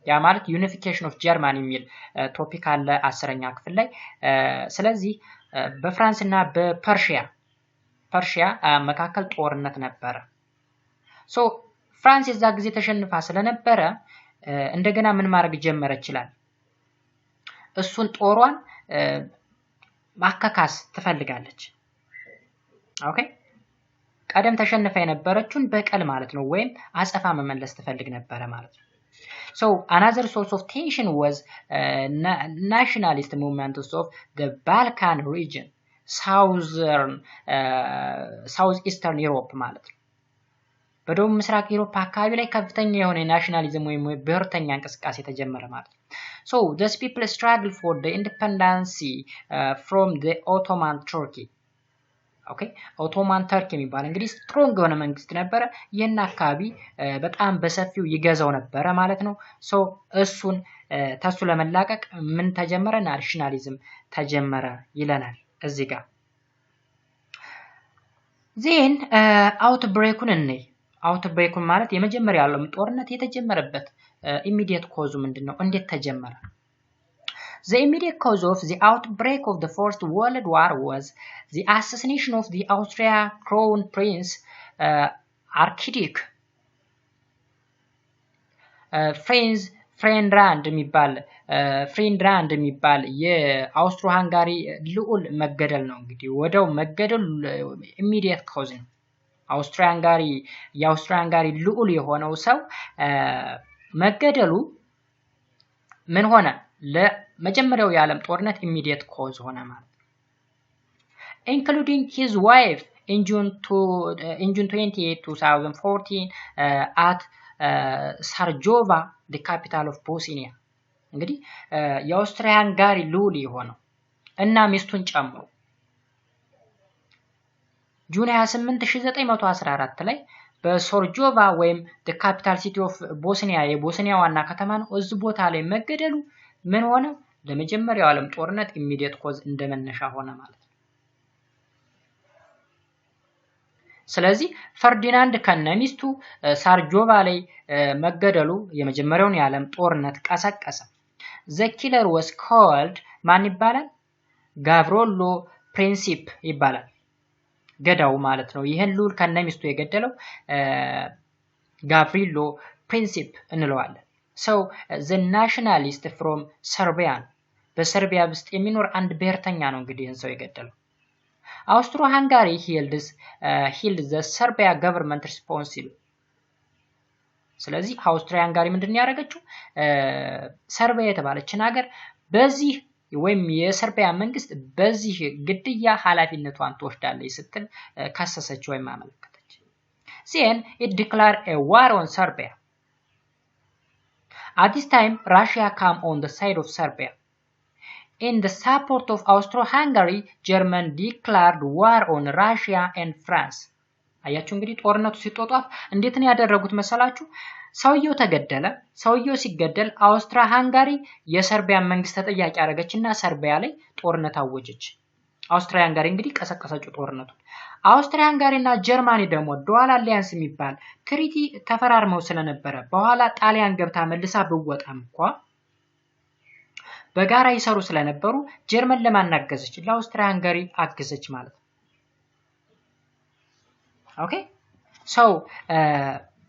ያ ማለት ዩኒፊኬሽን ኦፍ ጀርመኒ የሚል ቶፒክ አለ 10ኛ ክፍል ላይ። ስለዚህ በፍራንስ እና በፐርሺያ መካከል ጦርነት ነበረ። ሶ ፍራንስ የዛ ጊዜ ተሸንፋ ስለነበረ እንደገና ምን ማድረግ ጀመረ ይችላል? እሱን ጦሯን ማከካስ ትፈልጋለች። ኦኬ ቀደም ተሸንፋ የነበረችውን በቀል ማለት ነው ወይም አጸፋ መመለስ ትፈልግ ነበረ ማለት ነው። So another source of tension was nationalist movements of the Balkan region, southeastern Europe ማለት ነው። በደቡብ ምስራቅ ዩሮፕ አካባቢ ላይ ከፍተኛ የሆነ ናሽናሊዝም ወይም ብሔርተኛ እንቅስቃሴ ተጀመረ ማለት ነው። So these people struggled for the independence from the Ottoman Turkey. ኦኬ ኦቶማን ተርክ የሚባል እንግዲህ ስትሮንግ የሆነ መንግስት ነበረ። ይህን አካባቢ በጣም በሰፊው ይገዛው ነበረ ማለት ነው። ሶ እሱን ተሱ ለመላቀቅ ምን ተጀመረ? ናሽናሊዝም ተጀመረ ይለናል እዚህ ጋር። ዜን አውትብሬኩን እንይ። አውትብሬኩን ማለት የመጀመሪያ ያለው ጦርነት የተጀመረበት ኢሚዲየት ኮዙ ምንድነው? እንዴት ተጀመረ? The immediate cause of the outbreak of the First World War was the assassination of the Austrian Crown Prince Archduke ፍሬንድራንድ የሚባል የአውስትሮ ሃንጋሪ ልዑል መገደል ነው እንግዲህ ወደው መገደል ኢሚዲየት ኮዝ ነው የአውስትሮ ሃንጋሪ ልዑል የሆነው ሰው መገደሉ ምን ሆነ ለመጀመሪያው የዓለም ጦርነት ኢሚዲየት ኮዝ ሆነ ማለት including his wife in June 28, 2014 at Sarajeva, the capital of Bosnia. እንግዲህ የአውስትሪያ ሃንጋሪ ልዑል የሆነው እና ሚስቱን ጨምሮ ጁን 28 1914 ላይ በሶርጆቫ ወይም the capital city of Bosnia የቦስኒያ ዋና ከተማ ነው እዚህ ቦታ ላይ መገደሉ ምን ሆነ ለመጀመሪያው ዓለም ጦርነት ኢሚዲየት ኮዝ እንደመነሻ ሆነ ማለት ነው ስለዚህ ፈርዲናንድ ከነሚስቱ ሳርጆቫ ላይ መገደሉ የመጀመሪያውን የዓለም ጦርነት ቀሰቀሰ the killer was called ማን ይባላል ጋቭሮሎ ፕሪንሲፕ ይባላል ገዳው ማለት ነው ይሄን ልዑል ከነሚስቱ የገደለው ጋቭሪሎ ፕሪንሲፕ እንለዋለን so the nationalist from Serbia በሰርቢያ ውስጥ የሚኖር አንድ ብሔርተኛ ነው እንግዲህ ይሄን ሰው የገደለው Austro-Hungary held the Serbia government responsible ስለዚህ አውስትሪያ-ሃንጋሪ ምንድነው ያደረገችው ሰርቢያ የተባለችን ሀገር በዚህ ወይም የሰርቢያ መንግስት በዚህ ግድያ ኃላፊነቷን ትወስዳለች ስትል ከሰሰች ወይም አመለከተች then it declared a war on Serbia at this time Russia came on the side of Serbia In the support of Austro-Hungary, Germany declared war on Russia and France. አያችሁ እንግዲህ ጦርነቱ ሲጧጧፍ እንዴት ነው ያደረጉት መሰላችሁ ሰውየው ተገደለ ሰውየው ሲገደል አውስትራ-ሃንጋሪ የሰርቢያ መንግስት ተጠያቂ አደረገችና ሰርቢያ ላይ ጦርነት አወጀች አውስትራ-ሃንጋሪ እንግዲህ ቀሰቀሰችው ጦርነቱን አውስትራ-ሃንጋሪና ጀርመኒ ደግሞ ዱዋል አሊያንስ የሚባል ትሪቲ ተፈራርመው ስለነበረ በኋላ ጣሊያን ገብታ መልሳ ብወጣም እንኳን በጋራ ይሰሩ ስለነበሩ ጀርመን ለማናገዘች ለአውስትሪያ-ሃንጋሪ አገዘች ማለት ነው ኦኬ ሶ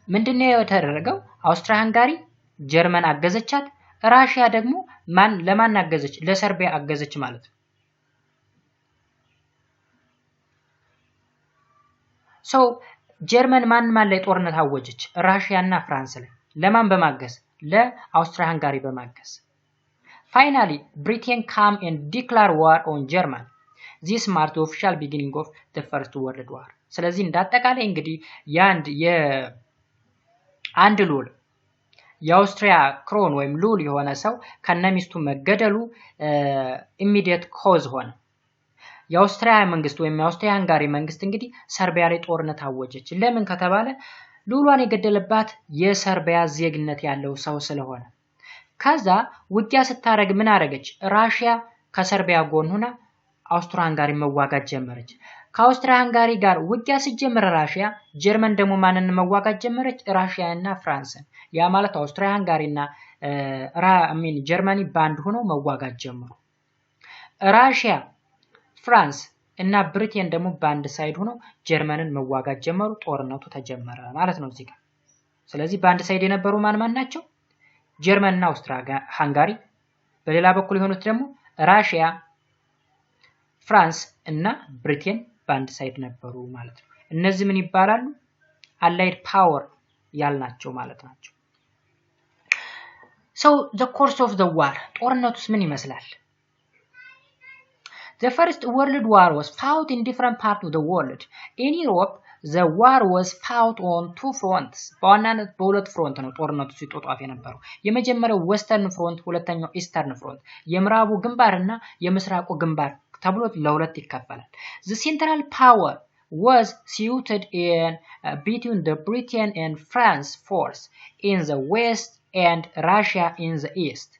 ምንድነው የተደረገው አውስትሪያ-ሃንጋሪ ጀርመን አገዘቻት ራሺያ ደግሞ ለማን አገዘች ለሰርቢያ አገዘች ማለት ነው ሶ ጀርመን ማን ላይ ጦርነት አወጀች ራሺያና ፍራንስ ላይ ለማን በማገዝ ለአውስትሪያ-ሃንጋሪ በማገዝ Finally, Britain came and declared war on Germany. This marked the official beginning of the First World War. ስለዚህ እንዳጠቃላይ እንግዲህ አንድ ልዑል የአውስትሪያ ክሮን ወይም ልዑል የሆነ ሰው ከነሚስቱ መገደሉ ኢሚዲየት ኮዝ ሆነ የአውስትሪያ መንግስት ወይም የአውስትሪያ-ሃንጋሪ መንግስት እንግዲህ ሰርቢያ ላይ ጦርነት አወጀች ለምን ከተባለ ልዑሏን የገደለባት የሰርቢያ ዜግነት ያለው ሰው ስለሆነ ከዛ ውጊያ ስታረግ ምን አረገች ራሺያ ከሰርቢያ ጎን ሆና አውስትሮ-ሃንጋሪ መዋጋት ጀመረች ከአውስትሮ-ሃንጋሪ ጋር ውጊያ ሲጀመር ራሺያ ጀርመን ደግሞ ማንን መዋጋት ጀመረች ራሺያና ፍራንስን ያ ማለት አውስትሮ-ሃንጋሪና ጀርመኒ ባንድ ሆነው መዋጋት ጀመሩ ራሺያ ፍራንስ እና ብሪቴን ደግሞ ባንድ ሳይድ ሆነው ጀርመንን መዋጋት ጀመሩ ጦርነቱ ተጀመረ ማለት ነው እዚህ ጋር ስለዚህ ባንድ ሳይድ የነበሩ ማን ናቸው ጀርመንና አውስትሪያ-ሃንጋሪ በሌላ በኩል የሆኑት ደግሞ ራሺያ ፍራንስ እና ብሪቴን ባንድ ሳይድ ነበሩ ማለት ነው እነዚህ ምን ይባላሉ አላይድ ፓወር ያልናቸው ማለት ናቸው so the course of the war ጦርነቱስ ምን ይመስላል The First World War was fought in different parts of the world. In Europe, the war was fought on two fronts. በዋናነት በሁለት ፍሮንት ነው ጦርነቱ ሲጧጧፍ የነበረው የመጀመሪያው ዌስተርን ፍሮንት ሁለተኛው ኢስተርን ፍሮንት የምዕራቡ ግንባርና የምስራቁ ግንባር ተብሎ ለሁለት ይከፈላል The central power was situated in between the Britain and France force in the west and Russia in the east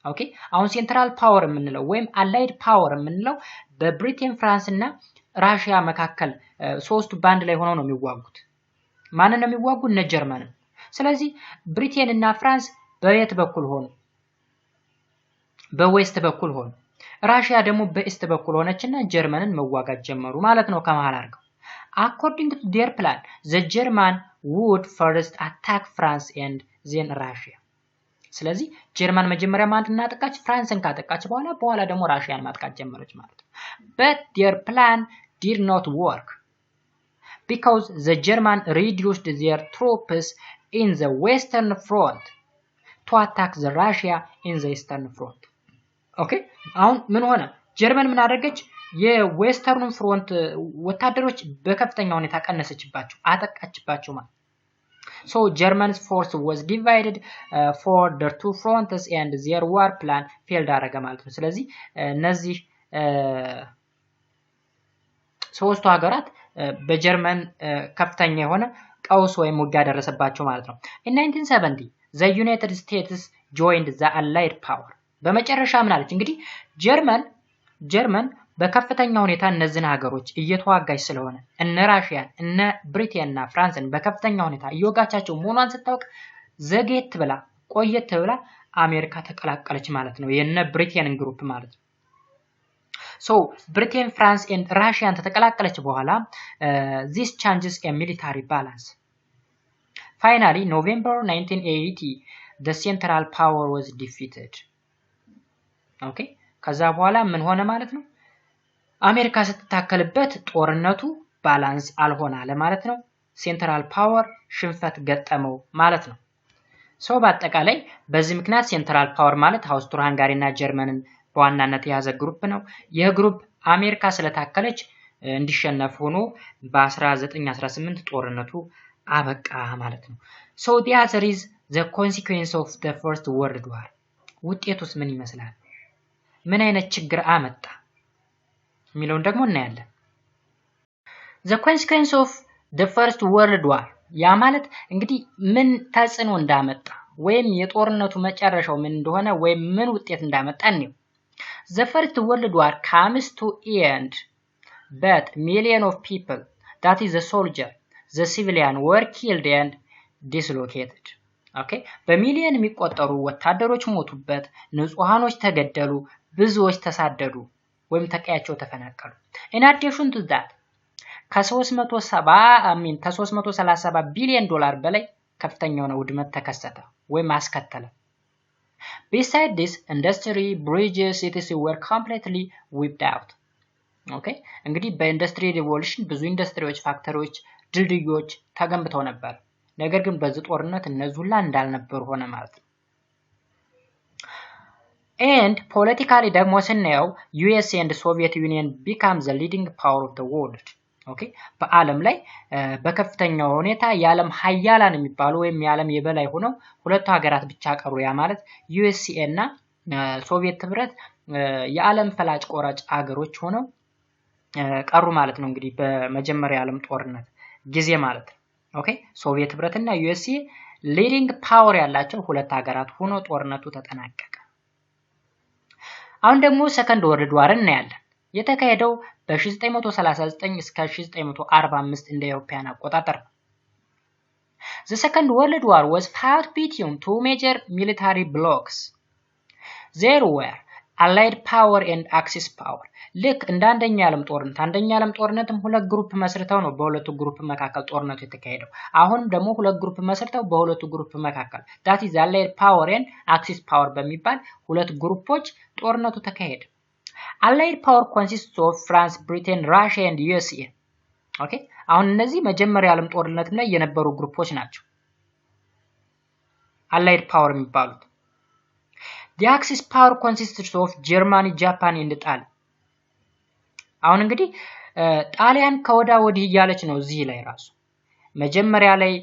ኦኬ አሁን ሴንትራል ፓወር የምንለው ወይም አላይድ ፓወር የምንለው በብሪቴን ፍራንስ እና ራሺያ መካከል ሶስቱ ባንድ ላይ ሆነው ነው የሚዋጉት ማንን ነው የሚዋጉ እነ ጀርመን ስለዚህ ብሪቴን እና ፍራንስ በየት በኩል ሆኑ በዌስት በኩል ሆኑ ራሺያ ደግሞ በኢስት በኩል ሆነችና ጀርመንን መዋጋት ጀመሩ ማለት ነው ከመሃል አድርገው according to their plan the German would first attack France and then Russia ስለዚህ ጀርመን መጀመሪያ ማንና አጠቃች ፍራንስን ካጠቃች በኋላ ደግሞ ራሽያን ማጥቃት ጀመረች ማለት ነው። but their plan did not work because the German reduced their troops in the western front to attack the Russia in the eastern front. okay አሁን ምን ሆነ? ጀርመን ምን አደረገች? የዌስተርን ፍሮንት ወታደሮች በከፍተኛ ሁኔታ ቀነሰችባቸው፣ አጠቃችባቸው ማለት። so German's force was divided for the two fronts and their war plan failed አደረገ ማለት ነው። ስለዚህ እነዚህ ሶስቱ ሀገራት በጀርመን ከፍተኛ የሆነ ቀውስ ወይም ውጊያ ደረሰባቸው ማለት ነው። in 1970 the United States joined the Allied power. በመጨረሻ ምን አለች? እንግዲህ ጀርመን በከፍተኛ ሁኔታ እነዚህን ሀገሮች እየተዋጋች ስለሆነ እነ ራሽያን እነ ብሪቴንና ፍራንስን በከፍተኛ ሁኔታ እየወጋቻቸው መሆኗን ስታውቅ ዘጌት ብላ ቆየት ብላ አሜሪካ ተቀላቀለች ማለት ነው። የነ ብሪቴንን ግሩፕ ማለት ነው። so Britain, France and Russia ተቀላቀለች በኋላ this changes a military balance. finally November 1980 the central power was defeated. okay ከዛ በኋላ ምን ሆነ ማለት ነው? አሜሪካ ስትታከልበት ጦርነቱ ባላንስ አልሆናለ ማለት ነው። ሴንትራል ፓወር ሽንፈት ገጠመው ማለት ነው። ሶ በአጠቃላይ በዚህ ምክንያት ሴንትራል ፓወር ማለት አውስትሮ ሃንጋሪና ጀርመንን በዋናነት የያዘ ግሩፕ ነው። ይህ ግሩፕ አሜሪካ ስለታከለች እንዲሸነፍ ሆኖ በ1918 ጦርነቱ አበቃ ማለት ነው። so the answer is the consequence of the first world war. ውጤቱስ ምን ይመስላል? ምን አይነት ችግር አመጣ የሚለውን ደግሞ እናያለን። the consequence of the first world war ያ ማለት እንግዲህ ምን ተጽዕኖ እንዳመጣ ወይም የጦርነቱ መጨረሻው ምን እንደሆነ ወይም ምን ውጤት እንዳመጣ ነው። the first world war comes to end but millions of people, that is the soldier, the civilian, were killed and dislocated. okay በሚሊዮን የሚቆጠሩ ወታደሮች ሞቱበት፣ ንጹሃኖች ተገደሉ፣ ብዙዎች ተሳደዱ ወይም ተቀያቸው ተፈናቀሉ። in addition to that ከ337 ቢሊዮን ዶላር በላይ ከፍተኛ የሆነ ውድመት ተከሰተ ወይም አስከተለ። besides this industry, bridges, etc. were completely wiped out. okay እንግዲህ በኢንዱስትሪ ሪቮሉሽን ብዙ ኢንዱስትሪዎች፣ ፋክተሪዎች፣ ድልድዮች ተገንብተው ነበር። ነገር ግን በዚህ ጦርነት እነዚህ ሁሉ እንዳልነበሩ ሆነ ማለት ነው። and politically ደግሞ ስናየው US and Soviet Union became the leading power of the world. okay በአለም ላይ በከፍተኛ ሁኔታ የዓለም ሀያላን የሚባሉ ወይም የዓለም የበላይ ሆነው ሁለቱ ሀገራት ብቻ ቀሩ። ያ ማለት USA እና ሶቪየት ህብረት የዓለም ፈላጭ ቆራጭ ሀገሮች ሆነው ቀሩ ማለት ነው። እንግዲህ በመጀመሪያ ዓለም ጦርነት ጊዜ ማለት ነው። okay ሶቪየት ህብረትና USA ሊዲንግ ፓወር ያላቸው ሁለት ሀገራት ሆኖ ጦርነቱ ተጠናቀቀ። አሁን ደግሞ ሰከንድ ወርልድ ዋር እናያለን። የተካሄደው በ1939 እስከ 1945 እንደ ኢሮፒያን አቆጣጠር ነው። The second world war was fought between two major military blocs. There were Allied power and Axis power. ልክ እንደ አንደኛ ዓለም ጦርነትም ሁለት ግሩፕ መስርተው ነው በሁለቱ ግሩፕ መካከል ጦርነቱ የተካሄደው። አሁን ደግሞ ሁለት ግሩፕ መስርተው በሁለቱ ግሩፕ መካከል that is Allied power and Axis power በሚባል ሁለት ግሩፖች ጦርነቱ ተካሄደ። Allied power consists of France, Britain, Russia and USA. okay አሁን እነዚህ መጀመሪያ ዓለም ጦርነትም ላይ የነበሩ ግሩፖች ናቸው Allied power የሚባሉት። The Axis power consists of Germany, Japan and Italy. አሁን እንግዲህ ጣሊያን ከወዳ ወዲህ እያለች ነው። እዚህ ላይ ራሱ መጀመሪያ ላይ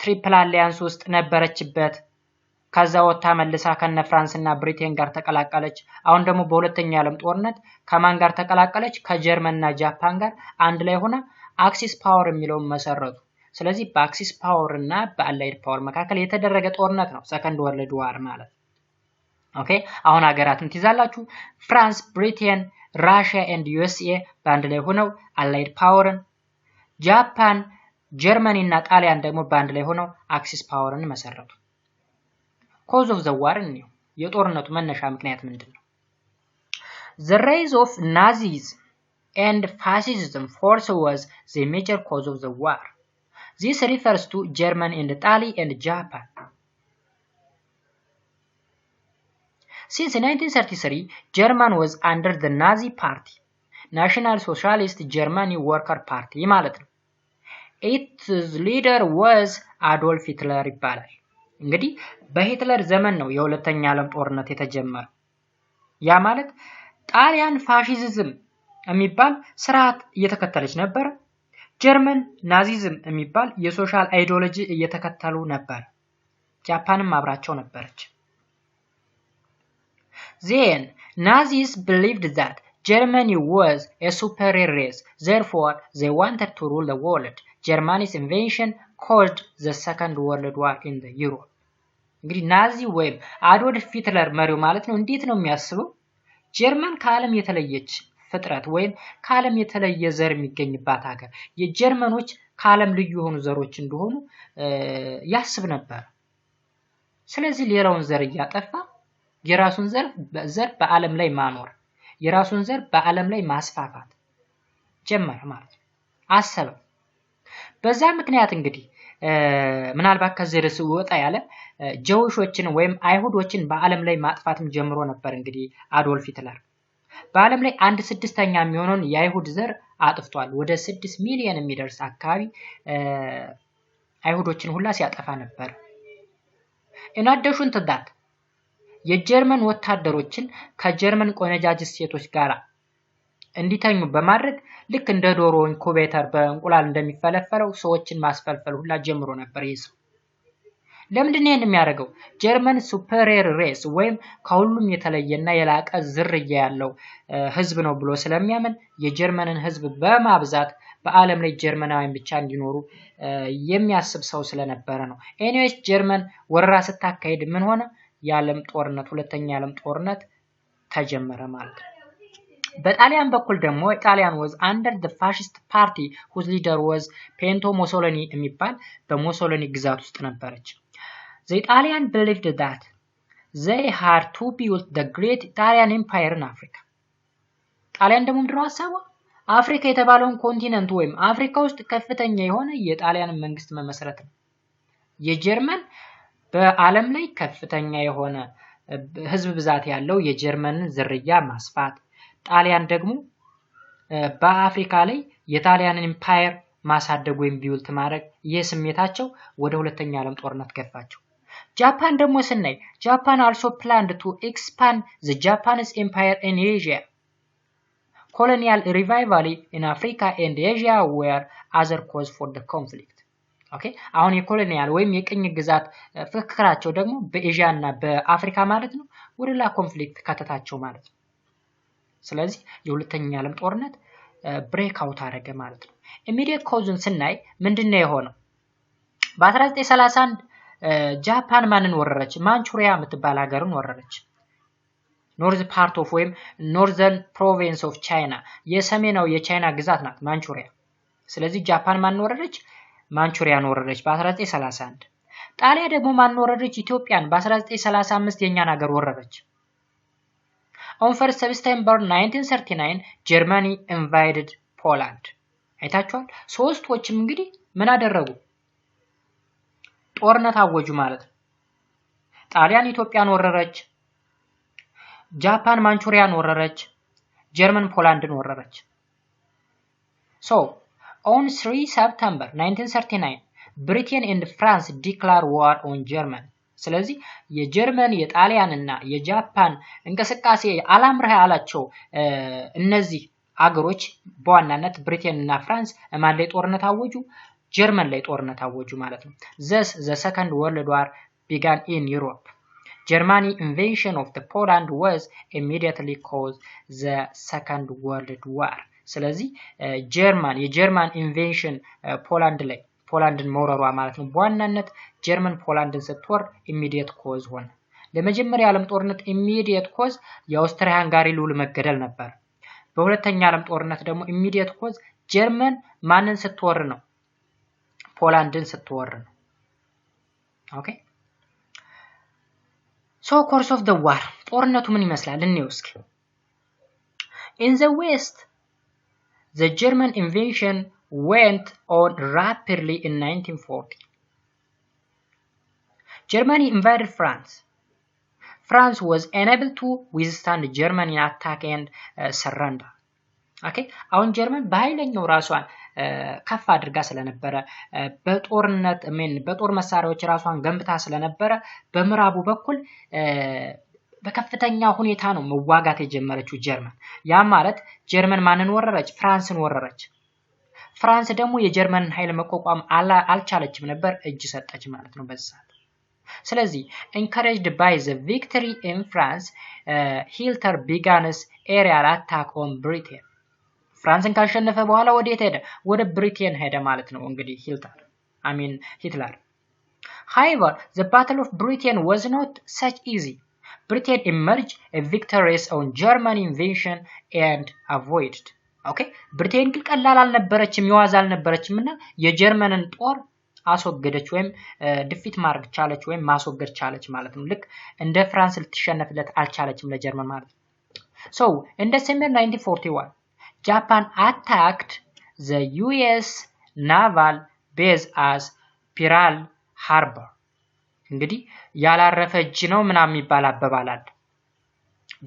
ትሪፕል አሊያንስ ውስጥ ነበረችበት። ከዛ ወጣ መልሳ ከነ ፍራንስ እና ብሪቴን ጋር ተቀላቀለች። አሁን ደግሞ በሁለተኛ ዓለም ጦርነት ከማን ጋር ተቀላቀለች? ከጀርመን እና ጃፓን ጋር አንድ ላይ ሆና አክሲስ ፓወር የሚለውን መሰረቱ። ስለዚህ በአክሲስ ፓወር እና በአላይድ ፓወር መካከል የተደረገ ጦርነት ነው ሰከንድ ወርልድ ዋር ማለት። ኦኬ አሁን ሀገራትን ትይዛላችሁ። ፍራንስ፣ ብሪቴን፣ ራሽያ and USA ባንድ ላይ ሆነው አላይድ ፓወርን፣ ጃፓን፣ ጀርመኒ እና ጣሊያን ደግሞ ባንድ ላይ ሆነው አክሲስ ፓወርን መሰረቱ። cause of the war ነው የጦርነቱ መነሻ ምክንያት ምንድነው? The rise of Nazism and fascism force was the major cause of the war. This refers to Germany and Italy and Japan. Since 1933, Germany was under the Nazi Party, National Socialist Germany Worker Party ማለት ነው። Its leader was Adolf Hitler ይባላል። እንግዲህ በሂትለር ዘመን ነው የሁለተኛ ዓለም ጦርነት የተጀመረው። ያ ማለት ጣሊያን ፋሺዝም የሚባል ስርዓት እየተከተለች ነበር። ጀርመን ናዚዝም የሚባል የሶሻል አይዲዮሎጂ እየተከተሉ ነበር። ጃፓንም አብራቸው ነበረች። Then Nazis believed that Germany was a superior race, therefore they wanted to rule the world. Germany's invasion caused the Second World War in the Europe. እንግዲህ ናዚ ወይም አዶልፍ ሂትለር መሪው ማለት ነው እንዴት ነው የሚያስበው? ጀርመን ከዓለም የተለየች ፍጥረት ወይም ከዓለም የተለየ ዘር የሚገኝባት ሀገር የጀርመኖች ከዓለም ልዩ የሆኑ ዘሮች እንደሆኑ ያስብ ነበር። ስለዚህ ሌላውን ዘር እያጠፋ የራሱን ዘር በዓለም ላይ ማኖር የራሱን ዘር በዓለም ላይ ማስፋፋት ጀመረ ማለት ነው። አሰበ። በዛ ምክንያት እንግዲህ ምናልባት ከዚህ ርዕስ ወጣ ያለ ጀውሾችን ወይም አይሁዶችን በዓለም ላይ ማጥፋትም ጀምሮ ነበር። እንግዲህ አዶልፍ ሂትለር በዓለም ላይ 1/6 የሚሆነውን የአይሁድ ዘር አጥፍቷል። ወደ 6 ሚሊዮን የሚደርስ አካባቢ አይሁዶችን ሁላ ሲያጠፋ ነበር። In addition to that የጀርመን ወታደሮችን ከጀርመን ቆነጃጅት ሴቶች ጋር እንዲተኙ በማድረግ ልክ እንደ ዶሮ ኢንኩቤተር በእንቁላል እንደሚፈለፈለው ሰዎችን ማስፈልፈል ሁላ ጀምሮ ነበር ይሄ ሰው። ለምንድን ነው የሚያደርገው? ጀርመን ሱፐሪየር ሬስ ወይም ከሁሉም የተለየና የላቀ ዝርያ ያለው ህዝብ ነው ብሎ ስለሚያምን የጀርመንን ህዝብ በማብዛት በዓለም ላይ ጀርመናውያን ብቻ እንዲኖሩ የሚያስብ ሰው ስለነበረ ነው። ኤኒዌይስ ጀርመን ወረራ ስታካሄድ ምን ሆነ? የዓለም ጦርነት ሁለተኛ የዓለም ጦርነት ተጀመረ ማለት ነው። በጣሊያን በኩል ደግሞ ጣሊያን was under the fascist party whose leader was ፔንቶ ሞሶሎኒ የሚባል በሞሶሎኒ ግዛት ውስጥ ነበረች። The Italian believed that they had to build the great Italian empire in Africa. ጣሊያን ደግሞ ምንድነው ሐሳቧ? አፍሪካ የተባለውን ኮንቲነንት ወይም አፍሪካ ውስጥ ከፍተኛ የሆነ የጣሊያን መንግስት መመስረት ነው። የጀርመን በዓለም ላይ ከፍተኛ የሆነ ህዝብ ብዛት ያለው የጀርመንን ዝርያ ማስፋት፣ ጣሊያን ደግሞ በአፍሪካ ላይ የጣሊያንን ኢምፓየር ማሳደግ ወይም ቢውልት ማድረግ የስሜታቸው ወደ ሁለተኛ ዓለም ጦርነት ገፋቸው። ጃፓን ደግሞ ስናይ ጃፓን also planned to expand the Japanese empire in Asia. Colonial revival in Africa and Asia were other cause for the conflict. ኦኬ አሁን የኮሎኒያል ወይም የቅኝ ግዛት ፍክራቸው ደግሞ በኤዥያ እና በአፍሪካ ማለት ነው ወደላ ኮንፍሊክት ከተታቸው ማለት ነው። ስለዚህ የሁለተኛ ዓለም ጦርነት ብሬክ አውት አደረገ ማለት ነው። ኢሚዲየት ኮዙን ስናይ ምንድነው የሆነው? በ1931 ጃፓን ማንን ወረረች? ማንቹሪያ የምትባል ሀገርን ወረረች። ኖርዝ ፓርት ኦፍ ወይም ኖርዘርን ፕሮቪንስ ኦፍ ቻይና የሰሜናው የቻይና ግዛት ናት ማንቹሪያ። ስለዚህ ጃፓን ማንን ወረረች? ማንቹሪያን ወረረች በ1931። ጣሊያ ደግሞ ማንን ወረረች? ኢትዮጵያን በ1935 የኛን ሀገር ወረረች። On 1 September 1939 Germany invaded Poland. አይታችኋል? ሶስቶችም እንግዲህ ምን አደረጉ? ጦርነት አወጁ ማለት ነው። ጣሊያን ኢትዮጵያን ወረረች፣ ጃፓን ማንቹሪያን ወረረች፣ ጀርመን ፖላንድን ወረረች። So on 3 September 1939 Britain and France declared war on Germany. ስለዚህ የጀርመን የጣሊያንና የጃፓን እንቅስቃሴ አላምረህ አላቸው እነዚህ አገሮች በዋናነት ብሪቴን እና ፍራንስ ማን ላይ ጦርነት አወጁ? ጀርመን ላይ ጦርነት አወጁ ማለት ነው። Thus the Second World War began in Europe. Germany invasion of the Poland was immediately caused the Second World War. ስለዚህ የጀርመን ኢንቬንሽን ፖላንድን መውረሯ ማለት ነው በዋናነት ጀርመን ፖላንድን ስትወር ኢሚዲየት ኮዝ ሆነ። ለመጀመሪያ ዓለም ጦርነት ኢሚዲየት ኮዝ የአውስትሪያ ሃንጋሪ ልዑል መገደል ነበር። በሁለተኛ ዓለም ጦርነት ደግሞ ኢሚዲየት ኮዝ ጀርመን ማንን ስትወር ነው? ፖላንድን ስትወር ነው። ኦኬ ሶ ኮርስ ኦፍ ዘ ዋር ጦርነቱ ምን ይመስላል እንየው እስኪ። In the West the German invasion went on rapidly in 1940. Germany invaded France. France was unable to withstand Germany attack and surrender. Okay, አሁን ጀርመን በኃይለኛው ራሷን ከፍ አድርጋ ስለነበረ በጦር መሳሪያዎች ራሷን ገንብታ ስለነበረ በምዕራቡ በኩል በከፍተኛ ሁኔታ ነው መዋጋት የጀመረችው ጀርመን። ያ ማለት ጀርመን ማንን ወረረች? ፍራንስን ወረረች። ፍራንስ ደግሞ የጀርመንን ኃይል መቋቋም አልቻለችም ነበር፣ እጅ ሰጠች ማለት ነው በዛ። ስለዚህ encouraged by the victory in France, Hitler began his aerial attack on Britain. ፍራንስን ካሸነፈ በኋላ ወዴት ሄደ? ወደ ብሪቴን ሄደ ማለት ነው እንግዲህ ሂትለር። However, the Battle of Britain was not such easy. Britain emerged victorious on German invasion and avoided. Okay, ብሪቴን ግን ቀላል አልነበረችም፣ የዋዛ አልነበረችምና የጀርመንን ጦር አስወገደች ወይም ዲፊት ማድረግ ቻለች ወይም ማስወገድ ቻለች ማለት ነው። ልክ እንደ ፍራንስ ልትሸነፍለት አልቻለችም ለጀርመን ማለት ነው። So, in December 1941, Japan attacked the US naval base as Pearl Harbor. እንግዲህ ያላረፈ እጅ ነው ምናምን ይባል አባባላል።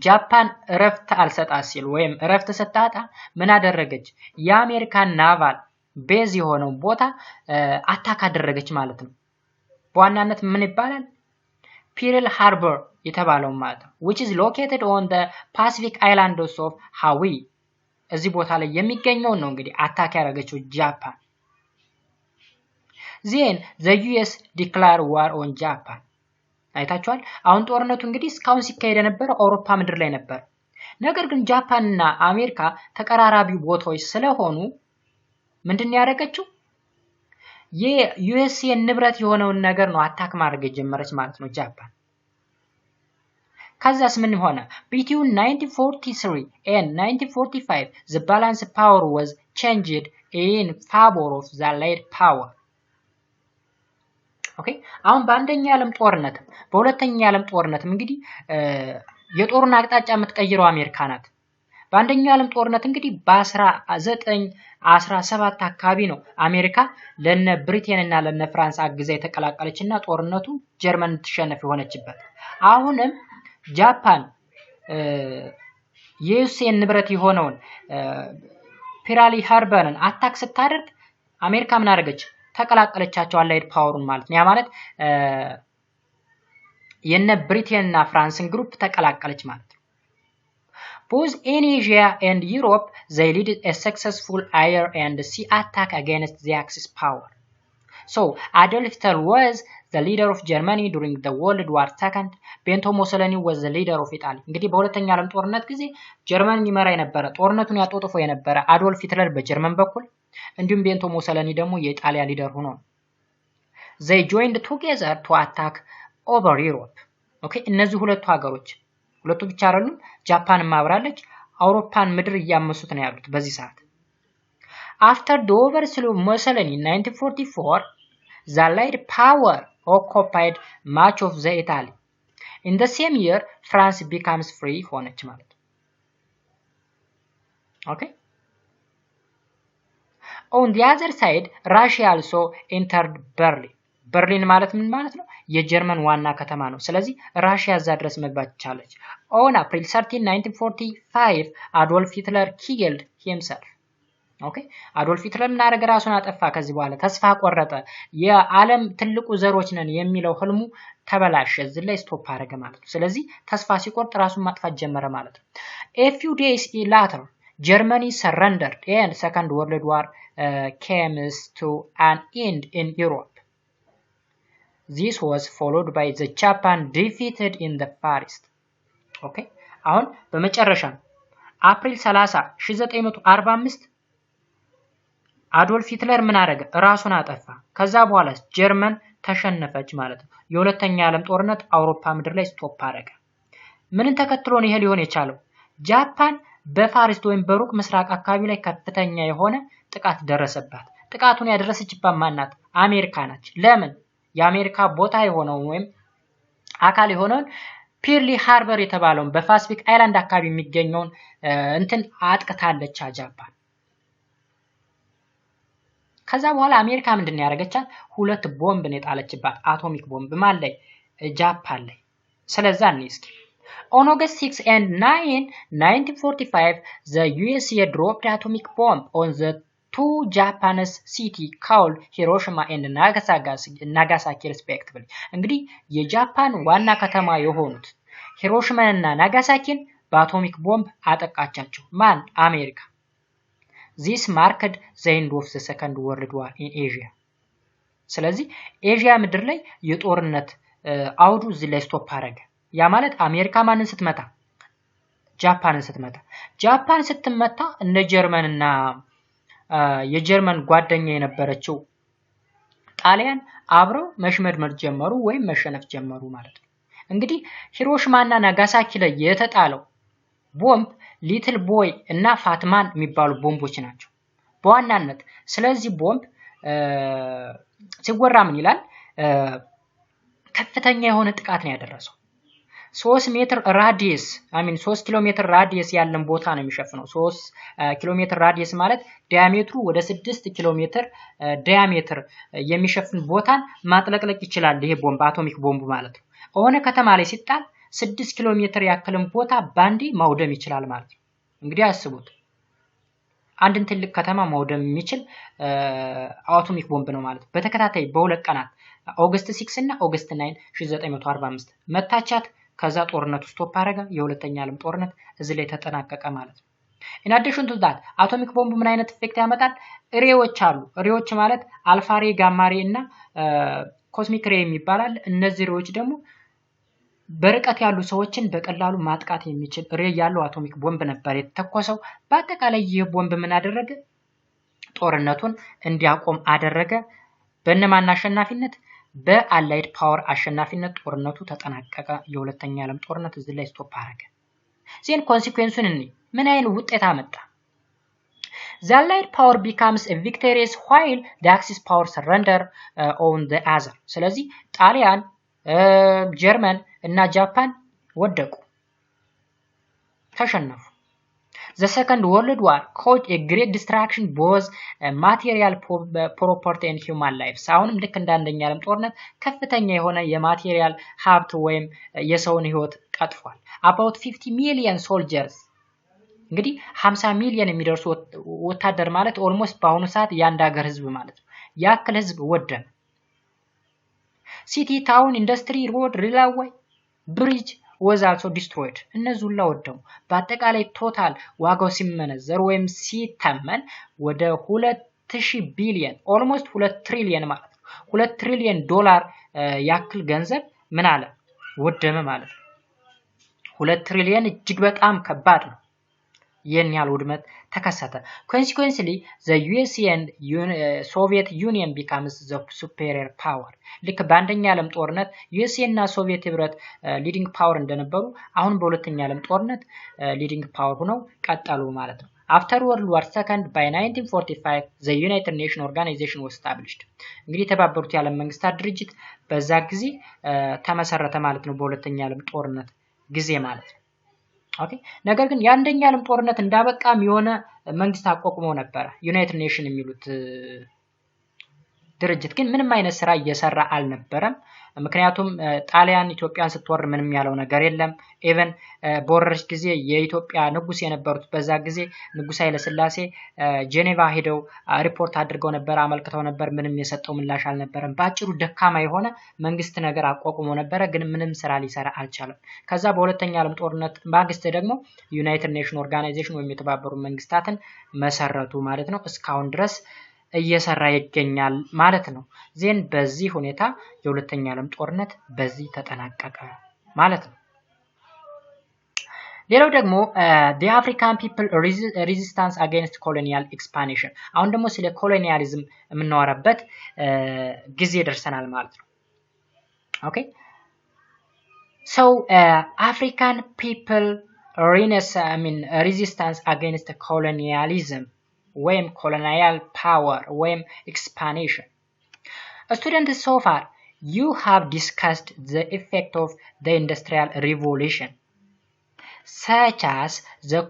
ጃፓን እረፍት አልሰጣት ሲል ወይም እረፍት ሰጣጣ ምን አደረገች? የአሜሪካን ናቫል ቤዝ የሆነው ቦታ አታክ አደረገች ማለት ነው። በዋናነት ምን ይባላል? ፒርል ሃርበር የተባለው ማለት ነው, which is located on the Pacific islands of Hawaii. እዚህ ቦታ ላይ የሚገኘው ነው እንግዲህ አታክ ያደረገችው ጃፓን። Then the US declared war on Japan. አይታችኋል? አሁን ጦርነቱ እንግዲህ እስካሁን ሲካሄድ የነበረ አውሮፓ ምድር ላይ ነበር። ነገር ግን ጃፓንና አሜሪካ ተቀራራቢ ቦታዎች ስለሆኑ ምንድነው ያደረገችው? የዩኤስ ንብረት የሆነውን ነገር ነው አታክ ማድረግ የጀመረች ማለት ነው ጃፓን። ከዛስ ምን ሆነ? Between 1943 and 1945 the balance power was changed in favor of the Allied power. ኦኬ አሁን በአንደኛው ዓለም ጦርነት በሁለተኛው ዓለም ጦርነትም እንግዲህ የጦሩን አቅጣጫ የምትቀይረው አሜሪካ ናት። በአንደኛው ዓለም ጦርነት እንግዲህ በ1917 አካባቢ ነው አሜሪካ ለነ ብሪቴን እና ለነ ፍራንስ አግዛ የተቀላቀለችና ጦርነቱ ጀርመን ተሸነፈ ሆነችበት። አሁንም ጃፓን የዩኤስኤን ንብረት የሆነውን ፒራሊ ሃርበርን አታክ ስታደርግ አሜሪካ ምን አደረገች? ተቀላቀለቻቸው አላይድ ፓወሩን ማለት ነው። ያ ማለት የነ ብሪቴን እና ፍራንስን ግሩፕ ተቀላቀለች ማለት ነው። Both in Asia and Europe they led a successful air and sea attack against the Axis power. So Adolf Hitler was the leader of Germany during the World War II. Benito Mussolini was the leader of Italy. እንግዲህ በሁለተኛው ዓለም ጦርነት ጊዜ ጀርመን ይመራ የነበረ ጦርነቱን ያጦጥፎ የነበረ አዶልፍ ሂትለር በጀርመን በኩል እንዲሁም ቤንቶ ሙሶሊኒ ደግሞ የኢጣሊያ ሊደር ሆኖ they joined together to attack over Europe. Okay, እነዚህ ሁለቱ ሀገሮች ሁለቱ ብቻ አይደሉም፣ ጃፓንም አብራለች፣ አውሮፓን ምድር እያመሱት ነው ያሉት በዚህ ሰዓት። After the overthrow of Mussolini in 1944, the Allied power occupied much of the Italy. In the same year, France becomes free ሆነች ማለት ነው። Okay? On the other side, Russia also entered Berlin. በርሊን ማለት ምን ማለት ነው? የጀርመን ዋና ከተማ ነው። ስለዚህ ራሺያ እዛ ድረስ መግባት ቻለች። On April 13, 1945, Adolf Hitler killed himself. ኦኬ አዶልፍ ሂትለር ምን አደረገ? ራሱን አጠፋ። ከዚህ በኋላ ተስፋ ቆረጠ። የዓለም ትልቁ ዘሮች ነን የሚለው ህልሙ ተበላሸ። እዚህ ላይ ስቶፕ አደረገ ማለት ነው። ስለዚህ ተስፋ ሲቆርጥ ራሱን ማጥፋት ጀመረ ማለት ነው። A few days later, Germany surrendered and Second World War came to an end in Europe. This was followed by the Japan defeated in the Far East. Okay? አሁን በመጨረሻ አፕሪል 30 1945 አዶልፍ ሂትለር ምን አደረገ? ራሱን አጠፋ። ከዛ በኋላ ጀርመን ተሸነፈች ማለት ነው። የሁለተኛው ዓለም ጦርነት አውሮፓ ምድር ላይ ስቶፕ አደረገ። ምንን ተከትሎ ነው ይሄ ሊሆን የቻለው? ጃፓን በፋሪስት ወይም በሩቅ ምስራቅ አካባቢ ላይ ከፍተኛ የሆነ ጥቃት ደረሰባት። ጥቃቱን ያደረሰችባት ማናት? አሜሪካ ናች። ለምን? የአሜሪካ ቦታ የሆነው ወይም አካል የሆነውን ፒርሊ ሃርበር የተባለውን በፓሲፊክ አይላንድ አካባቢ የሚገኘውን እንትን አጥቅታለች ጃፓን። ከዛ በኋላ አሜሪካ ምንድነው ያደረገቻት? ሁለት ቦምብ ነው የጣለችባት፣ አቶሚክ ቦምብ ማለት ላይ ጃፓን ላይ። ስለዚህ እስኪ On August 6 and 9, 1945, the USA dropped atomic bomb on the two Japanese city called Hiroshima and Nagasaki respectively. እንግዲህ የጃፓን ዋና ከተማ የሆኑት ሂሮሺማ እና ናጋሳኪን በአቶሚክ ቦምብ አጠቃቻቸው። ማን? አሜሪካ። This marked the end of the Second World War in Asia. ስለዚህ ኤዥያ ምድር ላይ የጦርነት አውዱ እዚህ ላይ ስቶፕ አደረገ። ያ ማለት አሜሪካ ማንን ስትመታ? ጃፓንን ስትመታ። ጃፓን ስትመታ እነ ጀርመንና የጀርመን ጓደኛ የነበረችው ጣሊያን አብረው መሽመድመድ ጀመሩ ወይም መሸነፍ ጀመሩ ማለት ነው። እንግዲህ ሂሮሺማና ናጋሳኪ ላይ የተጣለው ቦምብ ሊትል ቦይ እና ፋትማን የሚባሉ ቦምቦች ናቸው በዋናነት። ስለዚህ ቦምብ ሲወራ ምን ይላል? ከፍተኛ የሆነ ጥቃት ነው ያደረሰው። 3 ሜትር ራዲየስ 3 ኪሎ ሜትር ራዲየስ ያለን ቦታ ነው የሚሸፍነው። 3 ኪሎ ሜትር ራዲየስ ማለት ዲያሜትሩ ወደ 6 ኪሎ ሜትር ዲያሜትር የሚሸፍን ቦታን ማጥለቅለቅ ይችላል ይሄ ቦምብ፣ አቶሚክ ቦምብ ማለት ነው። ሆነ ከተማ ላይ ሲጣል 6 ኪሎ ሜትር ያክልን ቦታ ባንዲ ማውደም ይችላል ማለት ነው። እንግዲህ አስቡት አንድን ትልቅ ከተማ ማውደም የሚችል አቶሚክ ቦምብ ነው ማለት ነው። በተከታታይ በሁለት ቀናት ኦገስት 6 እና ኦገስት 9 1945 መታቻት። ከዛ ጦርነቱ ስቶፕ አደረገ። የሁለተኛ ዓለም ጦርነት እዚህ ላይ ተጠናቀቀ ማለት ነው። in addition to that አቶሚክ ቦምብ ምን አይነት ኢፌክት ያመጣል? ሬዎች አሉ። ሬዎች ማለት አልፋ ሬ፣ ጋማ ሬ እና ኮስሚክ ሬ የሚባላል። እነዚህ ሬዎች ደግሞ በርቀት ያሉ ሰዎችን በቀላሉ ማጥቃት የሚችል ሬ ያለው አቶሚክ ቦምብ ነበር የተተኮሰው። በአጠቃላይ ይህ ቦምብ ምን አደረገ? ጦርነቱን እንዲያቆም አደረገ። በእነማን አሸናፊነት? በአላይድ ፓወር አሸናፊነት ጦርነቱ ተጠናቀቀ። የሁለተኛ ዓለም ጦርነት እዚህ ላይ ስቶፕ አደረገ። ዜን ኮንሲኩዌንሱን ምን አይነት ውጤት አመጣ? The Allied power becomes victorious while the Axis power surrender on the other. ስለዚህ ጣሊያን፣ ጀርመን እና ጃፓን ወደቁ፣ ተሸነፉ። The Second World War caused a great destruction both material property and human lives. አሁንም ልክ እንደ አንደኛ ዓለም ጦርነት ከፍተኛ የሆነ የማቴሪያል ሀብት ወይም የሰውን ህይወት ቀጥፏል። About 50 million soldiers እንግዲህ 50 ሚሊዮን የሚደርሱ ወታደር ማለት ኦልሞስት በአሁኑ ሰዓት የአንድ ሀገር ህዝብ ማለት ነው። ያክል ህዝብ ወደመ። City, town, industry, road, railway, bridge was also destroyed. እነዚህ ሁሉ ወደሙ። በአጠቃላይ ቶታል ዋጋው ሲመነዘር ወይም ሲተመን ወደ 2000 ቢሊዮን ኦልሞስት 2 ትሪሊዮን ማለት ነው። 2 ትሪሊዮን ዶላር ያክል ገንዘብ ምን አለ? ወደመ ማለት ነው። 2 ትሪሊዮን እጅግ በጣም ከባድ ነው። ይህን ያህል ውድመት ተከሰተ። Consequently, the USA and Soviet Union becomes the superior power. ልክ በአንደኛ ዓለም ጦርነት USA እና ሶቪየት ህብረት ሊዲንግ ፓወር እንደነበሩ አሁን በሁለተኛ ዓለም ጦርነት ሊዲንግ ፓወር ሆነው ቀጠሉ ማለት ነው። After World War II by 1945 the United Nations Organization was established. እንግዲህ የተባበሩት የዓለም መንግስታት ድርጅት በዛ ጊዜ ተመሰረተ ማለት ነው። በሁለተኛ ዓለም ጦርነት ጊዜ ማለት ነው። ኦኬ ነገር ግን የአንደኛ ዓለም ጦርነት እንዳበቃም የሆነ መንግስት አቋቁመው ነበር። ዩናይትድ ኔሽን የሚሉት ድርጅት ግን ምንም አይነት ስራ እየሰራ አልነበረም። ምክንያቱም ጣሊያን ኢትዮጵያን ስትወር ምንም ያለው ነገር የለም። ኢቨን በወረረች ጊዜ የኢትዮጵያ ንጉስ የነበሩት በዛ ጊዜ ንጉስ ኃይለ ሥላሴ ጄኔቫ ሄደው ሪፖርት አድርገው ነበር፣ አመልክተው ነበር። ምንም የሰጠው ምላሽ አልነበረም። ባጭሩ ደካማ የሆነ መንግስት ነገር አቋቁሞ ነበር፣ ግን ምንም ስራ ሊሰራ አልቻለም። ከዛ በሁለተኛ ዓለም ጦርነት ማግስት ደግሞ ዩናይትድ ኔሽን ኦርጋናይዜሽን ወይም የተባበሩት መንግስታትን መሰረቱ ማለት ነው። እስካሁን ድረስ እየሰራ ይገኛል ማለት ነው። ዜን በዚህ ሁኔታ የሁለተኛ ዓለም ጦርነት በዚህ ተጠናቀቀ ማለት ነው። ሌላው ደግሞ the African people resistance against colonial expansion። አሁን ደግሞ ስለ ኮሎኒያሊዝም የምናወራበት ጊዜ ደርሰናል ማለት ነው። ኦኬ so African people resistance against colonialism ወይም colonial power ወይም expansion. Students, so far you have discussed the effect of the industrial revolution. such as the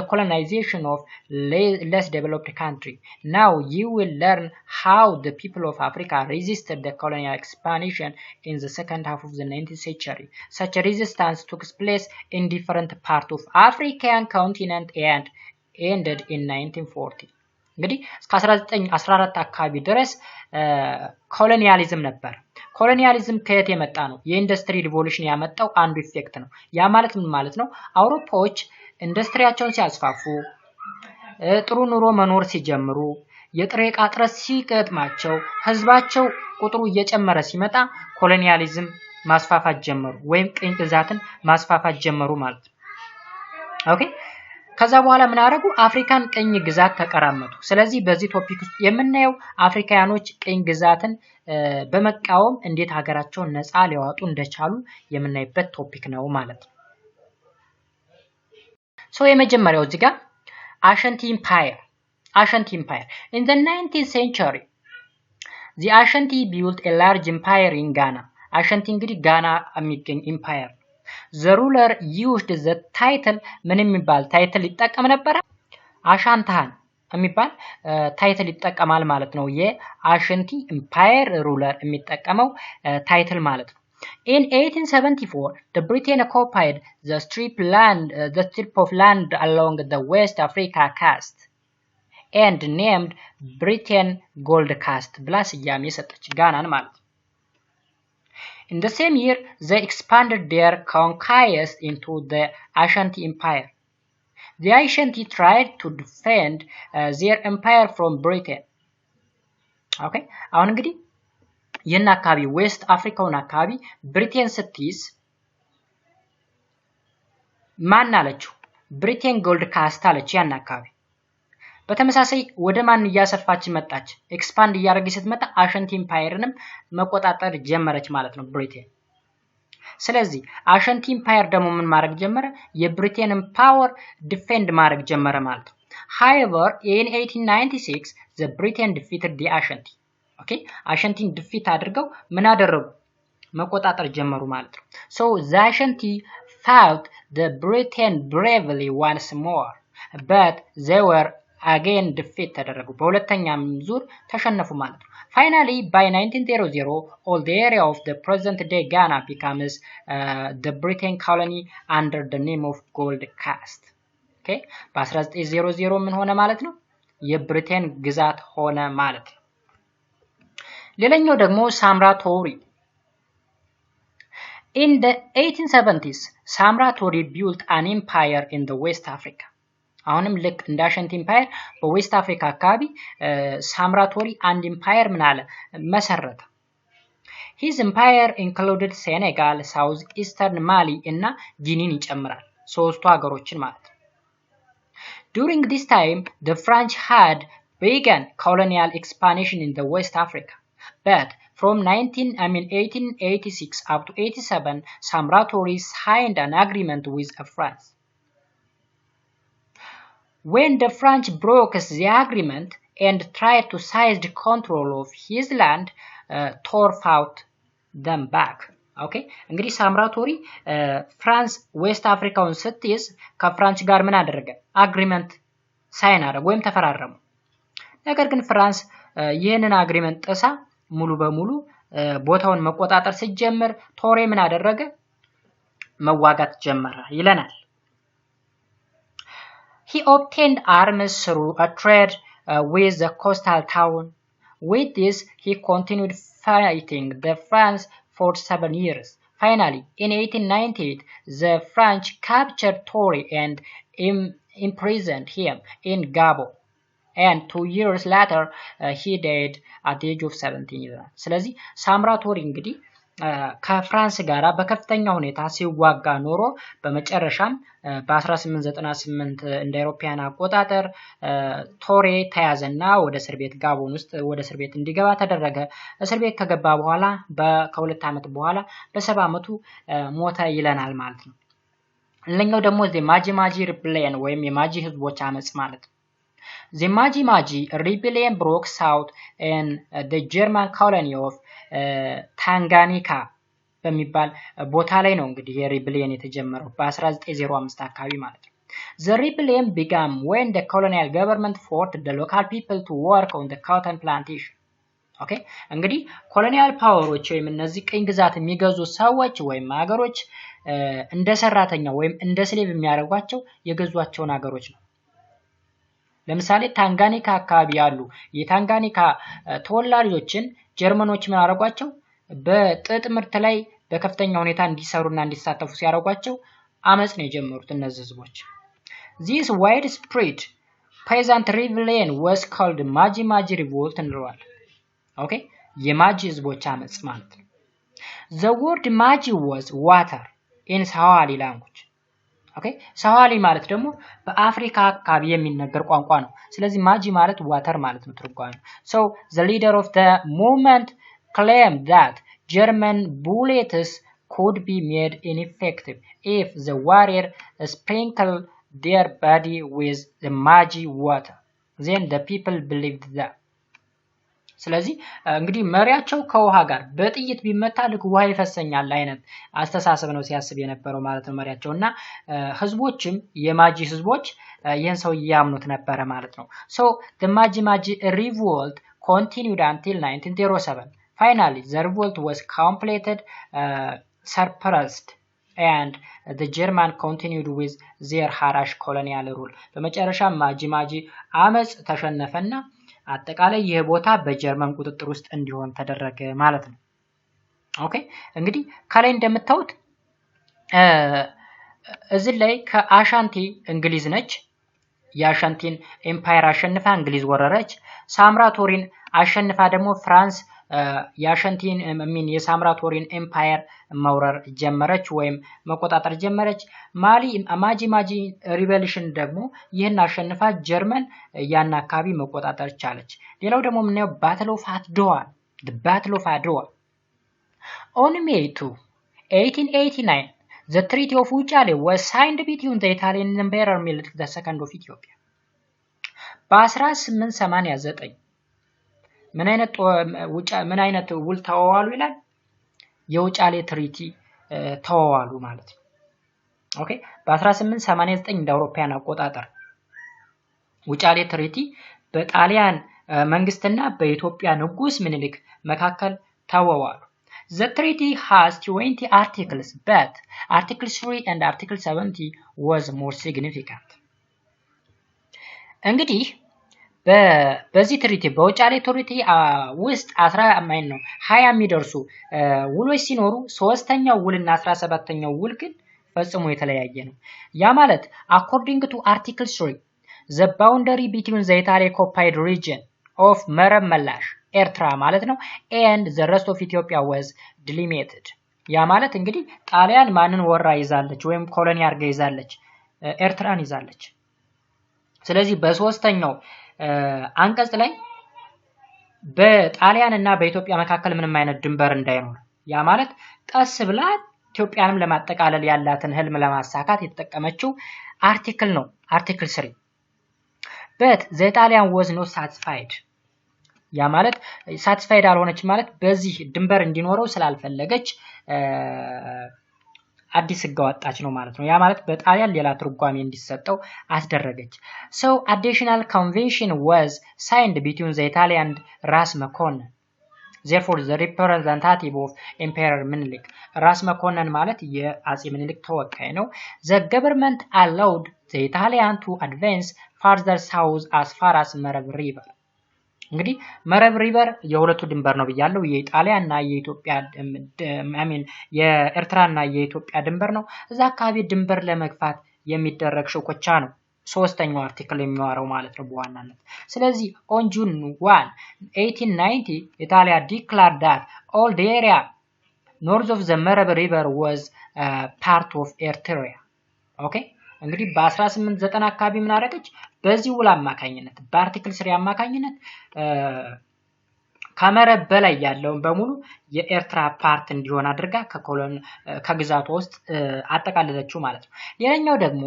colonization of less developed country. Now you will learn how the people of Africa resisted the colonial expansion in the second half of the 19th century. Such a resistance took place in different parts of African continent and ended in 1940. እንግዲህ እስከ 1914 አካባቢ ድረስ ኮሎኒያሊዝም ነበር። ኮሎኒያሊዝም ከየት የመጣ ነው? የኢንዱስትሪ ሪቮሉሽን ያመጣው አንዱ ኢፌክት ነው። ያ ማለት ምን ማለት ነው? አውሮፓዎች ኢንዱስትሪያቸውን ሲያስፋፉ፣ ጥሩ ኑሮ መኖር ሲጀምሩ፣ የጥሬ ዕቃ እጥረት ሲገጥማቸው፣ ህዝባቸው ቁጥሩ እየጨመረ ሲመጣ ኮሎኒያሊዝም ማስፋፋት ጀመሩ ወይም ቅኝ ግዛትን ማስፋፋት ጀመሩ ማለት ነው። ኦኬ ከዛ በኋላ ምን አደረጉ? አፍሪካን ቅኝ ግዛት ተቀራመቱ። ስለዚህ በዚህ ቶፒክ ውስጥ የምናየው አፍሪካኖች ቅኝ ግዛትን በመቃወም እንዴት ሀገራቸውን ነፃ ሊያወጡ እንደቻሉ የምናይበት ቶፒክ ነው ማለት ነው። ሶ የመጀመሪያው እዚህ ጋር Ashanti Empire. In the 19th century, the Ashanti built a large empire in Ghana. Ashanti እንግዲህ ጋና የሚገኝ ኢምፓየር። The ruler used the title ምን የሚባል ታይትል ይጠቀም ነበር? አሻንታን የሚባል ታይትል ይጠቀማል ማለት ነው። የአሸንቲ ኢምፓየር ሩለር የሚጠቀመው ታይትል ማለት ነው። In 1874, the Britain occupied the strip of land along the West Africa coast and named Britain Gold Coast ብላ ስያሜ ሰጠች ጋናን ማለት ነው። In the same year, they expanded their conquest into the Ashanti Empire. The Ashanti tried to defend their empire from Britain. Okay? አሁን እንግዲህ ይህን አካባቢ ዌስት አፍሪካውን አካባቢ ብሪቴን ስትይዝ ማን አለችው? ብሪቴን ጎልድ ካስት አለች ያን አካባቢ። በተመሳሳይ ወደ ማን እያሰፋች መጣች? ኤክስፓንድ እያደረገች ስትመጣ አሸንቲ ኢምፓየርንም መቆጣጠር ጀመረች ማለት ነው ብሪቴን። ስለዚህ አሸንቲ ኢምፓየር ደግሞ ምን ማድረግ ጀመረ? የብሪቴንን ፓወር ዲፌንድ ማድረግ ጀመረ ማለት ነው። However, in 1896, the Britain defeated the Ashanti. Okay? አሸንቲን ዲፊት አድርገው ምን አደረጉ? መቆጣጠር ጀመሩ ማለት ነው። So the Ashanti fought the Britain bravely once more, but they were again defeat ተደረጉ። በሁለተኛም ዙር ተሸነፉ ማለት ነው። Finally, by 1900, all the area of the present-day Ghana becomes the Britain colony under the name of Gold Coast. Okay? በ1900 ምን ሆነ ማለት ነው? የብሪቴን ግዛት ሆነ ማለት ነው። ሌላኛው ደግሞ ሳምራቶሪ። In the 1870s, Samratori built an empire in the West Africa. አሁንም ልክ እንደ አሸንቲ ኢምፓየር በዌስት አፍሪካ አካባቢ ሳምራቶሪ አንድ ኢምፓየር ምን አለ መሰረተ። His empire included Senegal, South Eastern Mali እና ጊኒን ይጨምራል። ሶስቱ ሀገሮችን ማለት ነው። During this time, the French had begun colonial expansion in the West Africa. But from 1886 up to 87, Samratori signed an agreement with France. When the French broke the agreement and tried to seize the control of his land, Tor fought them back. Okay? እንግዲህ ሳምራቶሪ ፍራንስ ዌስት አፍሪካውን ስትይዝ ከፍራንች ጋር ምን አደረገ? አግሪመንት ሳይን አደረገ ወይም ተፈራረሙ። ነገር ግን ፍራንስ ይህንን አግሪመንት ጥሳ ሙሉ በሙሉ ቦታውን መቆጣጠር ሲጀምር ቶሬ ምን አደረገ? መዋጋት ጀመረ ይለናል። He obtained arms through a trade with the coastal town. With this, he continued fighting the France for 7 years. Finally, in 1898, the French captured Tory and imprisoned him in Gabon. And 2 years later, he died at the age of 17 years. ስለዚህ ሳምራቶሪ እንግዲህ ከፍራንስ ጋራ በከፍተኛ ሁኔታ ሲዋጋ ኖሮ በመጨረሻም በ1898 እንደ አውሮፓውያን አቆጣጠር ቶሬ ተያዘና ወደ እስር ቤት ጋቦን ውስጥ ወደ እስር ቤት እንዲገባ ተደረገ። እስር ቤት ከገባ በኋላ ከሁለት ዓመት በኋላ በ70 ዓመቱ ሞተ ይለናል ማለት ነው። ሌላኛው ደግሞ ማጂ ሪቤሊየን ወይም የማጂ ህዝቦች አመጽ ማለት ነው። The Maji rebellion broke out in the German colony of Tanganyika በሚባል ቦታ ላይ ነው እንግዲህ የሪብሊየን የተጀመረው በ1905 አካባቢ ማለት ነው። The rebellion began when the colonial government forced the local people to work on the cotton plantation. ኦኬ እንግዲህ ኮሎኒያል ፓወሮች ወይም እነዚህ ቅኝ ግዛት የሚገዙ ሰዎች ወይም ሀገሮች እንደ ሰራተኛ ወይም እንደ ስሌቭ የሚያደርጓቸው የገዟቸውን ሀገሮች ነው። ለምሳሌ ታንጋኒካ አካባቢ ያሉ የታንጋኒካ ተወላጆችን ጀርመኖች ምን አደረጓቸው? በጥጥ ምርት ላይ በከፍተኛ ሁኔታ እንዲሰሩና እንዲሳተፉ ሲያደርጓቸው አመጽ ነው የጀመሩት እነዚህ ህዝቦች። This widespread peasant rebellion was called ማጂ ማጂ revolt እንለዋለን። ኦኬ የማጂ ህዝቦች አመጽ ማለት ነው። The word ማጂ was water in Swahili language. ኦኬ ስዋሂሊ ማለት ደግሞ በአፍሪካ አካባቢ የሚነገር ቋንቋ ነው። ስለዚህ ማጂ ማለት ዋተር ማለት ነው ትርጓሜው። So the leader of the movement claimed that German bullets could be made ineffective if the warrior sprinkled their body with the maji water. Then the people believed that. ስለዚህ እንግዲህ መሪያቸው ከውሃ ጋር በጥይት ቢመታ ልክ ውሃ ይፈሰኛል አይነት አስተሳሰብ ነው ሲያስብ የነበረው ማለት ነው መሪያቸውና ህዝቦችም የማጂ ህዝቦች ይህን ሰው ያምኑት ነበር ማለት ነው። So the ማጂ revolt continued until 1907. Finally the revolt was completed, suppressed, and the German continued with their harsh colonial rule. በመጨረሻ ማጂ አመጽ ተሸነፈና አጠቃላይ ይሄ ቦታ በጀርመን ቁጥጥር ውስጥ እንዲሆን ተደረገ ማለት ነው። ኦኬ እንግዲህ ከላይ እንደምታዩት እዚህ ላይ ከአሻንቲ እንግሊዝ ነች። የአሻንቲን ኤምፓየር አሸንፋ እንግሊዝ ወረረች። ሳምራቶሪን አሸንፋ ደግሞ ፍራንስ የአሻንቲን የሳምራቶሪን ኤምፓየር መውረር ጀመረች ወይም መቆጣጠር ጀመረች። ማጂ ሪቮሉሽን ደግሞ ይህን አሸንፋ ጀርመን ያን አካባቢ መቆጣጠር ቻለች። ሌላው ደግሞ ምንየው battle of Adwa. The battle of Adwa. On May 2, 1889, the Treaty of Uchale was signed between the Italian Emperor Military II of Ethiopia. በ1889 ምን አይነት ውል ተዋዋሉ ይላል? የውጫሌ ትሪቲ ተዋዋሉ ማለት ነው። ኦኬ በ1889 እንደ አውሮፓውያን አቆጣጠር ውጫሌ ትሪቲ በጣሊያን መንግስትና በኢትዮጵያ ንጉስ ምኒልክ መካከል ተዋዋሉ። The treaty has 20 articles, but Article 3 and Article 70 was more significant. እንግዲህ በዚህ ትሪቲ በውጫሌ ትሪቲ ውስጥ 20 የሚደርሱ ውሎች ሲኖሩ ሶስተኛው ውልና 17ኛው ውል ግን ፈጽሞ የተለያየ ነው። ያ ማለት according to Article 3 the boundary between the Italy occupied region of መረብ መላሽ ኤርትራ ማለት ነው and the rest of Ethiopia was delimited. ያ ማለት እንግዲህ ጣሊያን ማንን ወራ ይዛለች ወይም ኮሎኒ አርጋ ይዛለች? ኤርትራን ይዛለች። ስለዚህ በሶስተኛው አንቀጽ ላይ በጣሊያንና በኢትዮጵያ መካከል ምንም አይነት ድንበር እንዳይኖር ያ ማለት ቀስ ብላ ኢትዮጵያንም ለማጠቃለል ያላትን ህልም ለማሳካት የተጠቀመችው አርቲክል ነው አርቲክል 3 but the Italian was not satisfied ያ ማለት satisfied አልሆነች ማለት በዚህ ድንበር እንዲኖረው ስላልፈለገች አዲስ ህጋወጣች ነው ማለት ነው። ያ ማለት በጣሊያን ሌላ ትርጓሜ እንዲሰጠው አስደረገች። So additional convention was signed between the Italian and ራስ መኮንን. Therefore the representative of Emperor Minilik ራስ መኮንን ማለት የአጼ ምኒልክ ተወካይ ነው. The government allowed the Italian to advance further south as far as መረብ river. እንግዲህ መረብ ሪቨር የሁለቱ ድንበር ነው ብያለሁ። የኢጣሊያና የኢትዮጵያ የኤርትራና የኢትዮጵያ ድንበር ነው። እዛ አካባቢ ድንበር ለመግፋት የሚደረግ ሽኩቻ ነው ሶስተኛው አርቲክል የሚያወራው ማለት ነው በዋናነት። ስለዚህ on June 1, 1890 ኢጣሊያ declared that all the area north of the Marab River was part of Eritrea. ኦኬ እንግዲህ በ1890 አካባቢ ምን አደረገች? በዚህ ውል አማካኝነት በአርቲክል 3 አማካኝነት ከመረብ በላይ ያለውን በሙሉ የኤርትራ ፓርት እንዲሆን አድርጋ ከግዛቷ ውስጥ አጠቃለለችው ማለት ነው። ሌላኛው ደግሞ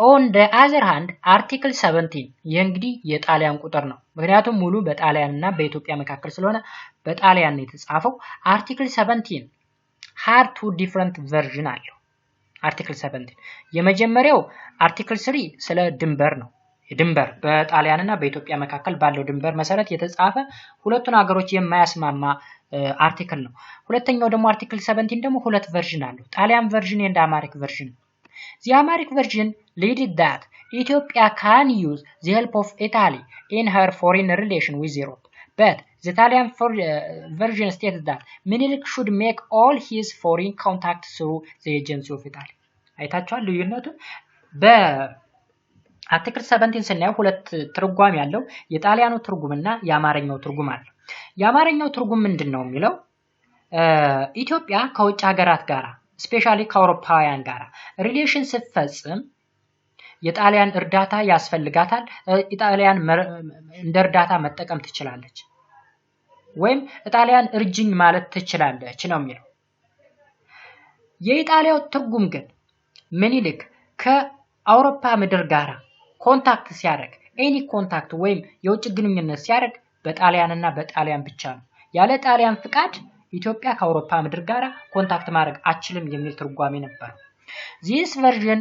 on the other hand article 17 ይህ እንግዲህ የጣሊያን ቁጥር ነው። ምክንያቱም ሙሉ በጣሊያንና በኢትዮጵያ መካከል ስለሆነ በጣሊያን ነው የተጻፈው። article 17 had two different version አለው article 17 የመጀመሪያው article 3 ስለ ድንበር ነው ድንበር በጣሊያንና በኢትዮጵያ መካከል ባለው ድንበር መሰረት የተጻፈ ሁለቱን ሀገሮች የማያስማማ አርቲክል ነው ሁለተኛው ደግሞ article 17 ደግሞ ሁለት ቨርዥን አለው ጣሊያን ቨርዥን and Amharic version the Amharic version stated that Ethiopia can use the help of Italy in her foreign relation with Europe but the Italian version stated that Menelik should make all his foreign contacts through the agency of Italy አይታችኋል ልዩነቱ በአርቲክል 17 ስናየው ሁለት ትርጓሜ ያለው የጣሊያኑ ትርጉምና የአማርኛው ትርጉም አለ የአማርኛው ትርጉም ምንድነው የሚለው ኢትዮጵያ ከውጭ ሀገራት ጋራ ስፔሻሊ ከአውሮፓውያን ጋራ ሪሌሽን ሲፈጽም የጣሊያን እርዳታ ያስፈልጋታል ኢጣሊያን እንደ እርዳታ መጠቀም ትችላለች ወይም ኢጣሊያን እርጅኝ ማለት ትችላለች ነው የሚለው የኢጣሊያው ትርጉም ግን ምኒልክ ከአውሮፓ ምድር ጋራ ኮንታክት ሲያደርግ ኤኒ ኮንታክት ወይም የውጭ ግንኙነት ሲያደርግ በጣሊያንና በጣሊያን ብቻ ነው ያለ ጣሊያን ፍቃድ ኢትዮጵያ ከአውሮፓ ምድር ጋራ ኮንታክት ማድረግ አችልም የሚል ትርጓሜ ነበር This version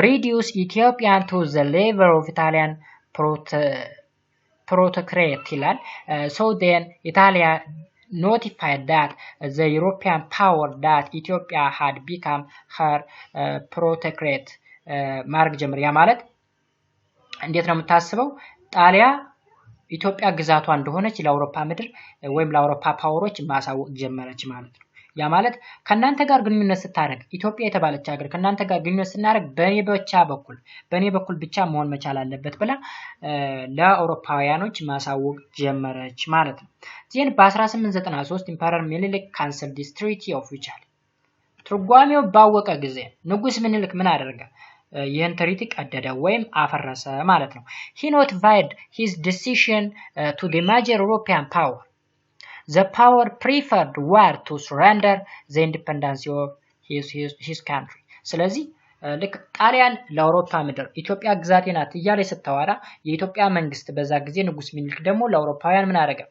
reduced Ethiopia to the level of Italian protectorate ይላል so then Italy notified that the European power that Ethiopia had become her protectorate ማርክ ጀምር ያ ማለት እንዴት ነው የምታስበው ጣሊያ ኢትዮጵያ ግዛቷ እንደሆነች ለአውሮፓ ምድር ወይም ለአውሮፓ ፓወሮች ማሳወቅ ጀመረች ማለት ነው ያ ማለት ከናንተ ጋር ግንኙነት ስታረግ ኢትዮጵያ የተባለች ሀገር ከናንተ ጋር ግንኙነት ስናረግ በኔ በኩል ብቻ መሆን መቻል አለበት ብላ ለአውሮፓውያኖች ማሳወቅ ጀመረች ማለት ነው ዜን በ1893 ኢምፐረር ሚኒሊክ ካንሰል ዲስ ትሪቲ ኦፍ ዊቻል ትርጓሜው ባወቀ ጊዜ ንጉስ ሚኒሊክ ምን አደረገ ይህን ትሪቲ ቀደደ ወይም አፈረሰ ማለት ነው he notified his decision to the major European power the power preferred war to surrender the independence of his country ስለዚህ ልክ ጣሊያን ለአውሮፓ ምድር ኢትዮጵያ ግዛቴ ናት እያለ ስታወራ የኢትዮጵያ መንግስት በዛ ጊዜ ንጉስ ሚኒሊክ ደግሞ ለአውሮፓውያን ምን አደረገ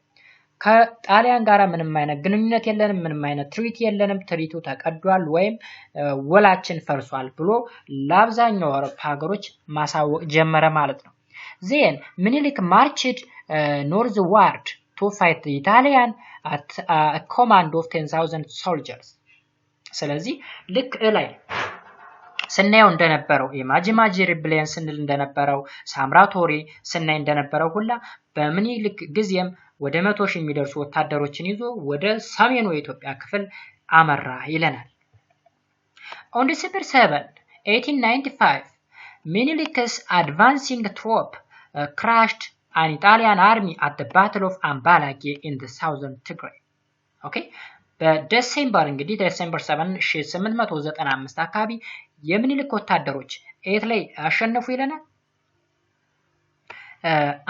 ከጣሊያን ጋራ ምንም አይነት ግንኙነት የለንም ምንም አይነት ትሪቲ የለንም ትሪቲው ተቀዷል ወይም ወላችን ፈርሷል ብሎ ለአብዛኛው አውሮፓ ሀገሮች ማሳወቅ ጀመረ ማለት ነው then ሚኒሊክ marched northward to fight the Italian at a command of 10,000 soldiers ስለዚህ ልክ ላይ ስናየው እንደነበረው የማጂማጂ ሪብሊየን ስንል እንደነበረው ሳምራቶሪ ስናይ እንደነበረው ሁላ በሚኒሊክ ጊዜም ወደ 100,000 የሚደርሱ ወታደሮችን ይዞ ወደ ሰሜኑ የኢትዮጵያ ክፍል አመራ ይለናል On December 7, 1895 Menelik's advancing troop crashed an Italian army at the Battle of Ambalage in the southern Tigray okay በዲሴምበር እንግዲህ ዲሴምበር 7 1895 አካባቢ የሚኒሊክ ወታደሮች ኤት ላይ አሸነፉ ይለናል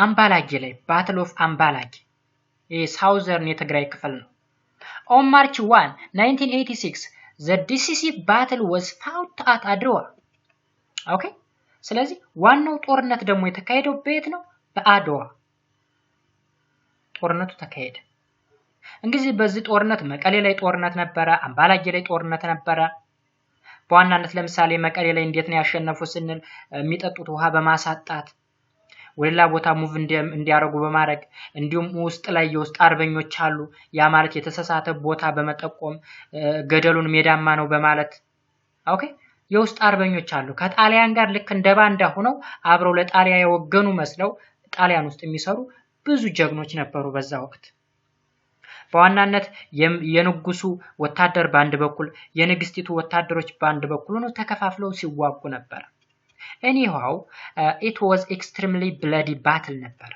አምባላጌ ላይ Battle of Ambalage የሳውዘርን የትግራይ ክፍል ነው On March 1 1986 the decisive battle was fought at Adwa okay ስለዚህ ዋናው ጦርነት ደግሞ የተካሄደው በየት ነው በአድዋ ጦርነቱ ተካሄደ እንግዲህ በዚህ ጦርነት መቀሌ ላይ ጦርነት ነበረ አምባላጌ ላይ ጦርነት ነበረ በዋናነት ለምሳሌ መቀሌ ላይ እንዴት ነው ያሸነፉ ስንል የሚጠጡት ውሃ በማሳጣት ወላ ቦታ ሙቭ እንዲያረጉ በማድረግ እንዲሁም ውስጥ ላይ የውስጥ አርበኞች አሉ ያ ማለት የተሰሳተ ቦታ በመጠቆም ገደሉን ሜዳማ ነው በማለት ኦኬ የውስጥ አርበኞች አሉ ከጣሊያን ጋር ልክ እንደባንዳ ሆነው አብረው ለጣሊያ የወገኑ መስለው ጣሊያን ውስጥ የሚሰሩ ብዙ ጀግኖች ነበሩ በዛ ወቅት በዋናነት የንጉሱ ወታደር ባንድ በኩል የንግስቲቱ ወታደሮች ባንድ በኩል ነው ተከፋፍለው ሲዋጉ ነበር anyhow it was extremely bloody battle ነበር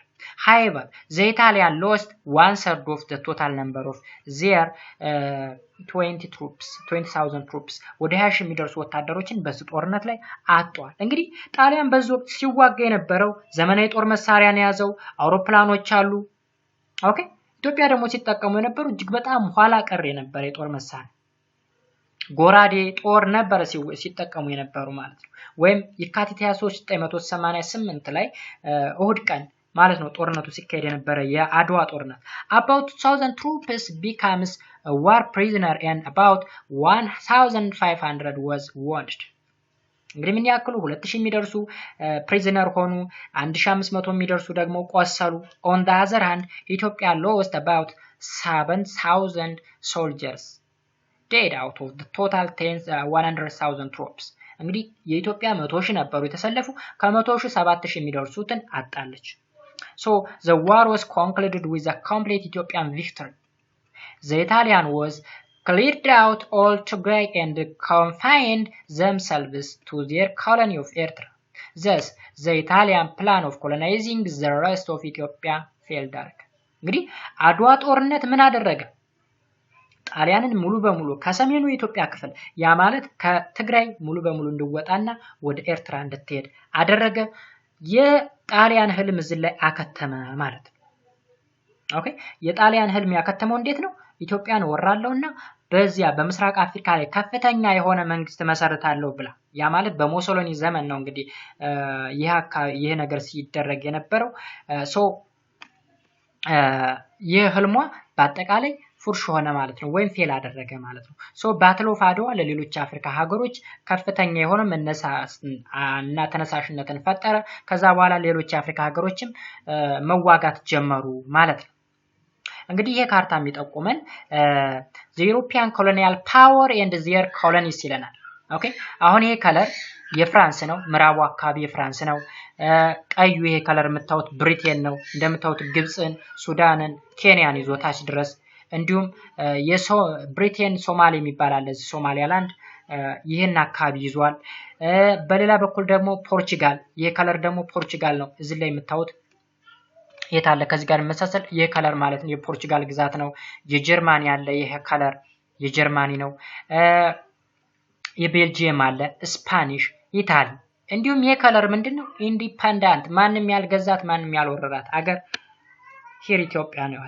however the Italian lost 1/3 of the total number of their 20,000 troops ወደ 20,000 የሚደርሱ ወታደሮችን በዚህ ጦርነት ላይ አጥቷል እንግዲህ ጣሊያን በዚህ ወቅት ሲዋጋ የነበረው ዘመናዊ ጦር መሳሪያ ነው ያዘው አውሮፕላኖች አሉ ኦኬ ኢትዮጵያ ደግሞ ሲጠቀሙ የነበሩ እጅግ በጣም ኋላ ቀር የነበረ የጦር መሳሪያ ጎራዴ ጦር ነበር ሲጠቀሙ የነበሩ ማለት ነው ወይም የካቲት 23 1988 ላይ እሁድ ቀን ማለት ነው ጦርነቱ ሲካሄድ የነበረ የአድዋ ጦርነት about 2,000 troops becomes a war prisoner and about 1500 was wounded. እንግዲህ ምን ያክሉ 2000 የሚደርሱ ፕሪዝነር ሆኑ 1500 የሚደርሱ ደግሞ ቆሰሉ on the other hand Ethiopia lost about 7000 soldiers dead out of the total 100,000 troops እንግዲህ የኢትዮጵያ 100,000 ነበሩ የተሰለፉ ከ100,000 7,000 የሚደርሱትን አጣለች so the war was concluded with a complete Ethiopian victory the Italian was cleared out all Tigray and confined themselves to their colony of Eritrea. Thus, the Italian plan of colonizing the rest of Ethiopia failed. እንግዲህ አድዋ ጦርነት ምን አደረገ? ጣሊያንን ሙሉ በሙሉ ከሰሜኑ የኢትዮጵያ ክፍል ያ ማለት ከትግራይ ሙሉ በሙሉ እንዲወጣና ወደ ኤርትራ እንድትሄድ አደረገ። የጣሊያን ህልም እዚህ ላይ አከተመ ማለት ነው። ኦኬ የጣሊያን ህልም ያከተመው እንዴት ነው? ኢትዮጵያን ወራለውና በዚያ በምስራቅ አፍሪካ ላይ ከፍተኛ የሆነ መንግስት መሰረታለው ብላ ያ ማለት በሞሶሎኒ ዘመን ነው እንግዲህ ይሄ ነገር ሲደረግ የነበረው የህልሟ በአጠቃላይ ፉርሽ ሆነ ማለት ነው ወይም ፌል አደረገ ማለት ነው ባትል ኦፍ አድዋ ለሌሎች አፍሪካ ሀገሮች ከፍተኛ የሆነ መነሳሳትና ተነሳሽነትን ፈጠረ ከዛ በኋላ ሌሎች አፍሪካ ሀገሮችም መዋጋት ጀመሩ ማለት ነው እንግዲህ ይሄ ካርታ የሚጠቁመን the European colonial power and their colonies ይለናል ኦኬ አሁን ይሄ ከለር የፍራንስ ነው ምዕራቡ አካባቢ የፍራንስ ነው ቀዩ ይሄ ከለር የምታዩት ብሪቴን ነው እንደምታዩት ግብጽን ሱዳንን ኬንያን ይዞታች ድረስ እንዲሁም ብሪቴን ሶማሌ የሚባል አለ ሶማሊያላንድ ይሄን አካባቢ ይዟል በሌላ በኩል ደግሞ ፖርቹጋል ይሄ ከለር ደግሞ ፖርቹጋል ነው እዚህ ላይ የምታዩት የታለ ከዚህ ጋር መሳሰል ይሄ ከለር ማለት ነው የፖርቹጋል ግዛት ነው የጀርመኒ ያለ ይሄ ከለር የጀርመኒ ነው የቤልጂየም አለ ስፓኒሽ ኢታሊ እንዲሁም ይሄ ከለር ምንድነው ኢንዲፔንደንት ማንንም ያልገዛት ማንንም ያልወረራት አገር ሂር ኢትዮጵያ ነው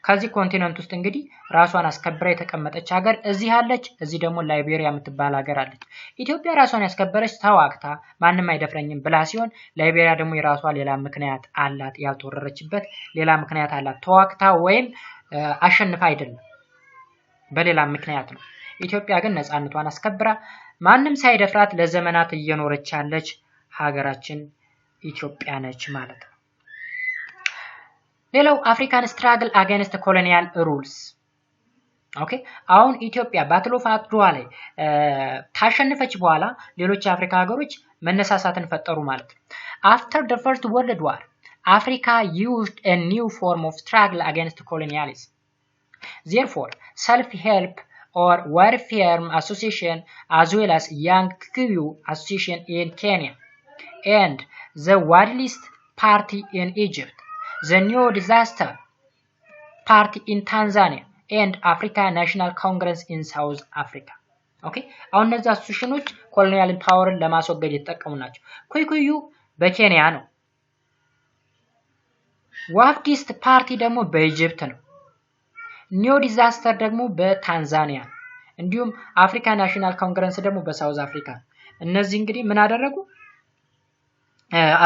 ከዚህ ኮንቲኔንት ውስጥ እንግዲህ ራሷን አስከብራ የተቀመጠች ሀገር እዚህ አለች እዚህ ደግሞ ላይቤሪያ የምትባል ሀገር አለች ኢትዮጵያ ራሷን ያስከበረች ተዋክታ ማንንም አይደፍረኝም ብላ ሲሆን ላይቤሪያ ደግሞ የራሷ ሌላ ምክንያት አላት ያልተወረረችበት ሌላ ምክንያት አላት ተዋክታ ወይም አሸንፋ አይደለም በሌላ ምክንያት ነው ኢትዮጵያ ግን ነፃነቷን አስከብራ ማንንም ሳይደፍራት ለዘመናት እየኖረች ያለች ሀገራችን ኢትዮጵያ ነች ማለት ነው ሌላው አፍሪካን ስትራግል አጋinst colonial rules ኦኬ አሁን ኢትዮጵያ ባትል ኦፍ አድዋ ላይ ታሸነፈች በኋላ ሌሎች አፍሪካ ሀገሮች መነሳሳትን ፈጠሩ ማለት ነው after the first world war Africa used a new form of struggle against colonialism therefore self-help or warfare association as well as Yaniku Association in Kenya and the Wadlist party in Egypt the new disaster party in Tanzania and African National Congress in South Africa okay አሁን እነዚህ አሶሲዬሽኖች ኮሎኒያል ፓወርን ለማስወገድ የተጠቀሙ ናቸው ኩይኩዩ በኬንያ ነው ዋፍዲስት ፓርቲ ደግሞ በኢጂፕት ነው ኒው ዲዛስተር ደግሞ በታንዛኒያ እንዲሁም አፍሪካ ናሽናል ኮንግረስ ደግሞ በሳውዝ አፍሪካ እነዚህ እንግዲህ ምን አደረጉ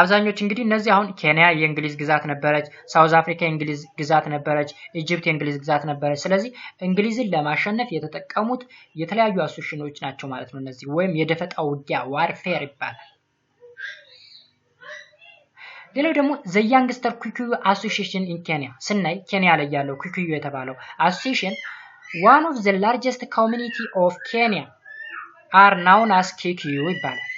አብዛኞቹ እንግዲህ እነዚህ አሁን ኬንያ የእንግሊዝ ግዛት ነበረች ሳውዝ አፍሪካ የእንግሊዝ ግዛት ነበረች ኢጂፕት የእንግሊዝ ግዛት ነበረች ስለዚህ እንግሊዝን ለማሸነፍ የተጠቀሙት የተለያዩ አሶሲዬሽኖች ናቸው ማለት ነው እነዚህ ወይም የደፈጣ ውጊያ ዋርፌር ይባላል ሌላው ደግሞ the youngster Kikuyu Association in Kenya ስናይ ኬንያ ላይ ያለው Kikuyu የተባለው association one of the largest community of Kenya are known as Kikuyu ይባላል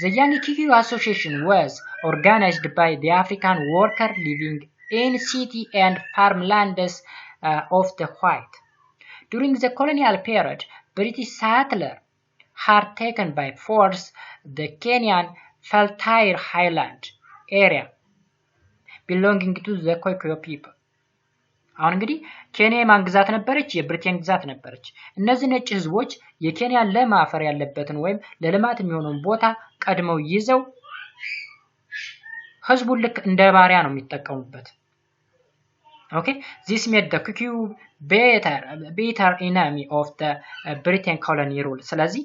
The Yaniku Association was organized by the African worker living in city and farmlands of the white. During the colonial period, British settlers had taken by force the Kenyan Feltire Highland area belonging to the Kikuyu people. አሁን እንግዲህ ኬንያ ማን ግዛት ነበረች የብሪቴን ግዛት ነበረች እነዚህ ነጭ ህዝቦች የኬንያን ለም አፈር ያለበትን ወይም ለልማት የሚሆነውን ቦታ ቀድመው ይዘው ህዝቡን ልክ እንደ ባሪያ ነው የሚጠቀሙበት okay this made the Kikuyu better enemy of the Britain colonial rule ስለዚህ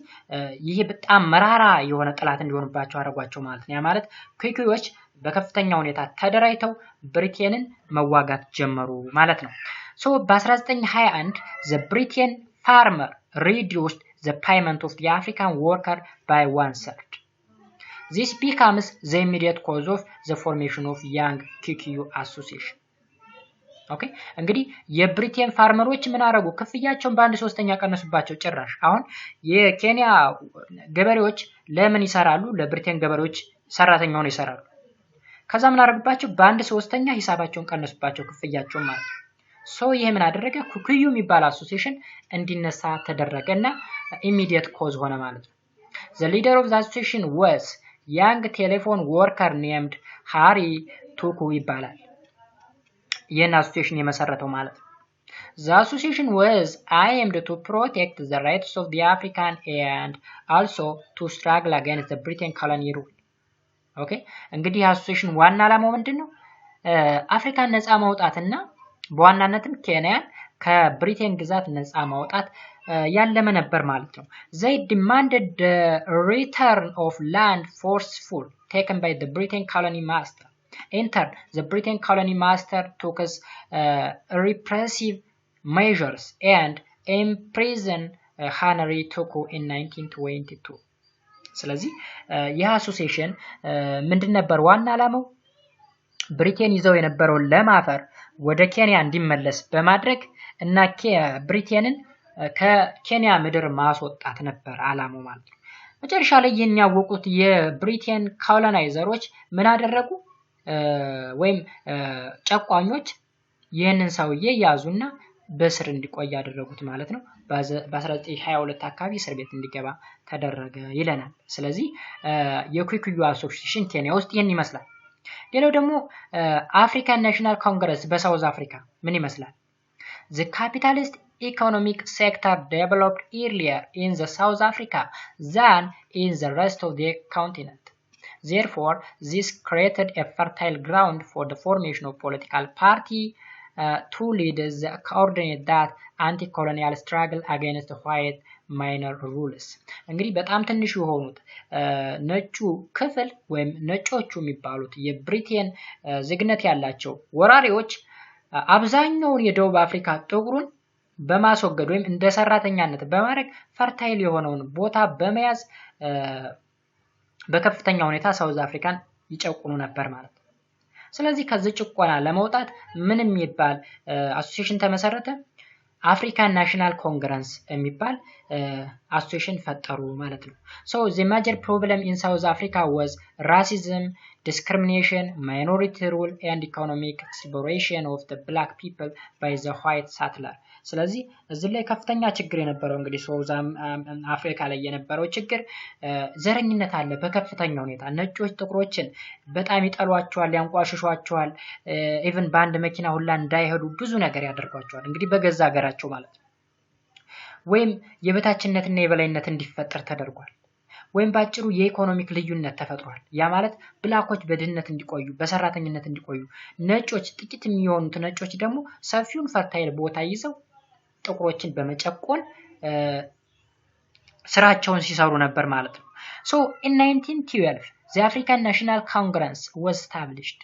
ይሄ በጣም መራራ የሆነ ጥላት እንዲሆንባቸው አረጋቸው ማለት ነው ያ ማለት ኩኪዎች በከፍተኛ ሁኔታ ተደራይተው ብሪቴንን መዋጋት ጀመሩ ማለት ነው So በ1921 the Britain farmer reduced the payment of the African worker by 1/3. This becomes the immediate cause of the formation of Yaniku Association. Okay, እንግዲህ የብሪቴን ፋርመሮች ምን አረጉ? ክፍያቸውን በአንድ ሶስተኛ ቀነሱባቸው ጭራሽ። አሁን የኬንያ ገበሬዎች ለምን ይሰራሉ? ለብሪቴን ገበሬዎች ሰራተኛውን ይሰራሉ። ከዛ ምን አረጉባቸው? በአንድ ሶስተኛ ሂሳባቸውን ቀነሱባቸው ክፍያቸውን ማለት ነው። ሶ ይሄ ምን አደረገ? ኩኩዩ የሚባል አሶሲዬሽን እንዲነሳ ተደረገና ኢሚዲየት ኮዝ ሆነ ማለት ነው። The leader of the association was young telephone worker named Hari Tuku ይባላል። ይሄን አሶሲዬሽን የመሰረተው ማለት ነው። The association was aimed to protect the rights of the African and also to struggle against the Britain colonial rule. Okay? እንግዲህ አሶሲዬሽን ዋና ዓላማው ምንድነው? አፍሪካን ነፃ ማውጣትና በዋናነትም ኬንያን ከብሪቴን ግዛት ነፃ ማውጣት ያለመ ነበር ማለት ነው። They demanded the return of land forceful taken by the Britain colony master. In turn, the Britain colony master took repressive measures and imprisoned Henry Tuku in 1922. ስለዚህ ይህ አሶሲዬሽን ምንድን ነበር ዋና ዓላማው? ብሪቴን ይዘው የነበረውን ለማፈር ወደ ኬንያ እንዲመለስ በማድረግ እና ብሪቴንን ከኬንያ ምድር ማስወጣት ነበር ዓላማው ማለት ነው። መጨረሻ ላይ የሚያወቁት የብሪቴን ኮሎናይዘሮች ምን አደረጉ? ወይም ጨቋኞች ይህንን ሰውዬ ያዙና በስር እንዲቆይ ያደረጉት ማለት ነው። በ1922 አካባቢ እስር ቤት እንዲገባ ተደረገ ይለናል። ስለዚህ የኩኩዩ አሶሲዬሽን ኬንያ ውስጥ ይሄን ይመስላል። ሌላው ደግሞ አፍሪካን ናሽናል ኮንግረስ በሳውዝ አፍሪካ ምን ይመስላል? The capitalist economic sector developed earlier in the South Africa than in the rest of the continent. Therefore, this created a fertile ground for the formation of political party to lead the coordinate that anti-colonial struggle against white minor rulers. እንግዲህ በጣም ትንሽ የሆኑት ነጩ ክፍል ወይም ነጮቹ የሚባሉት የብሪቴን ዜግነት ያላቸው ወራሪዎች አብዛኛውን የደቡብ አፍሪካ ጥቁሩን በማስወገድ ወይም እንደ ሰራተኛነት በማድረግ ፈርታይል የሆነውን ቦታ በመያዝ በከፍተኛ ሁኔታ ሳውዝ አፍሪካን ይጨቁኑ ነበር ማለት ነው። ስለዚህ ከዚህ ጭቆና ለመውጣት ምንም የሚባል አሶሲዬሽን ተመሰረተ። አፍሪካን ናሽናል ኮንግረስ የሚባል አሶሲዬሽን ፈጠሩ ማለት ነው። So the major problem in South Africa was racism, discrimination, minority rule and economic exploitation of the black people by the white settler. ስለዚህ እዚህ ላይ ከፍተኛ ችግር የነበረው እንግዲህ ሳውዝ አፍሪካ ላይ የነበረው ችግር ዘረኝነት አለ በከፍተኛ ሁኔታ። ነጮች ጥቁሮችን በጣም ይጠሏቸዋል፣ ያንቋሽሿቸዋል፣ ኢቭን በአንድ መኪና ሁላ እንዳይሄዱ ብዙ ነገር ያደርጓቸዋል። እንግዲህ በገዛ ሀገራቸው ማለት ነው። ወይም የበታችነትና የበላይነት እንዲፈጠር ተደርጓል። ወይም ባጭሩ የኢኮኖሚክ ልዩነት ተፈጥሯል። ያ ማለት ብላኮች በድህነት እንዲቆዩ፣ በሰራተኝነት እንዲቆዩ፣ ነጮች ጥቂት የሚሆኑት ነጮች ደግሞ ሰፊውን ፈርታይል ቦታ ይዘው ጥቁሮችን በመጨቆን ስራቸውን ሲሰሩ ነበር ማለት ነው። So in 1912 the African National Congress was established.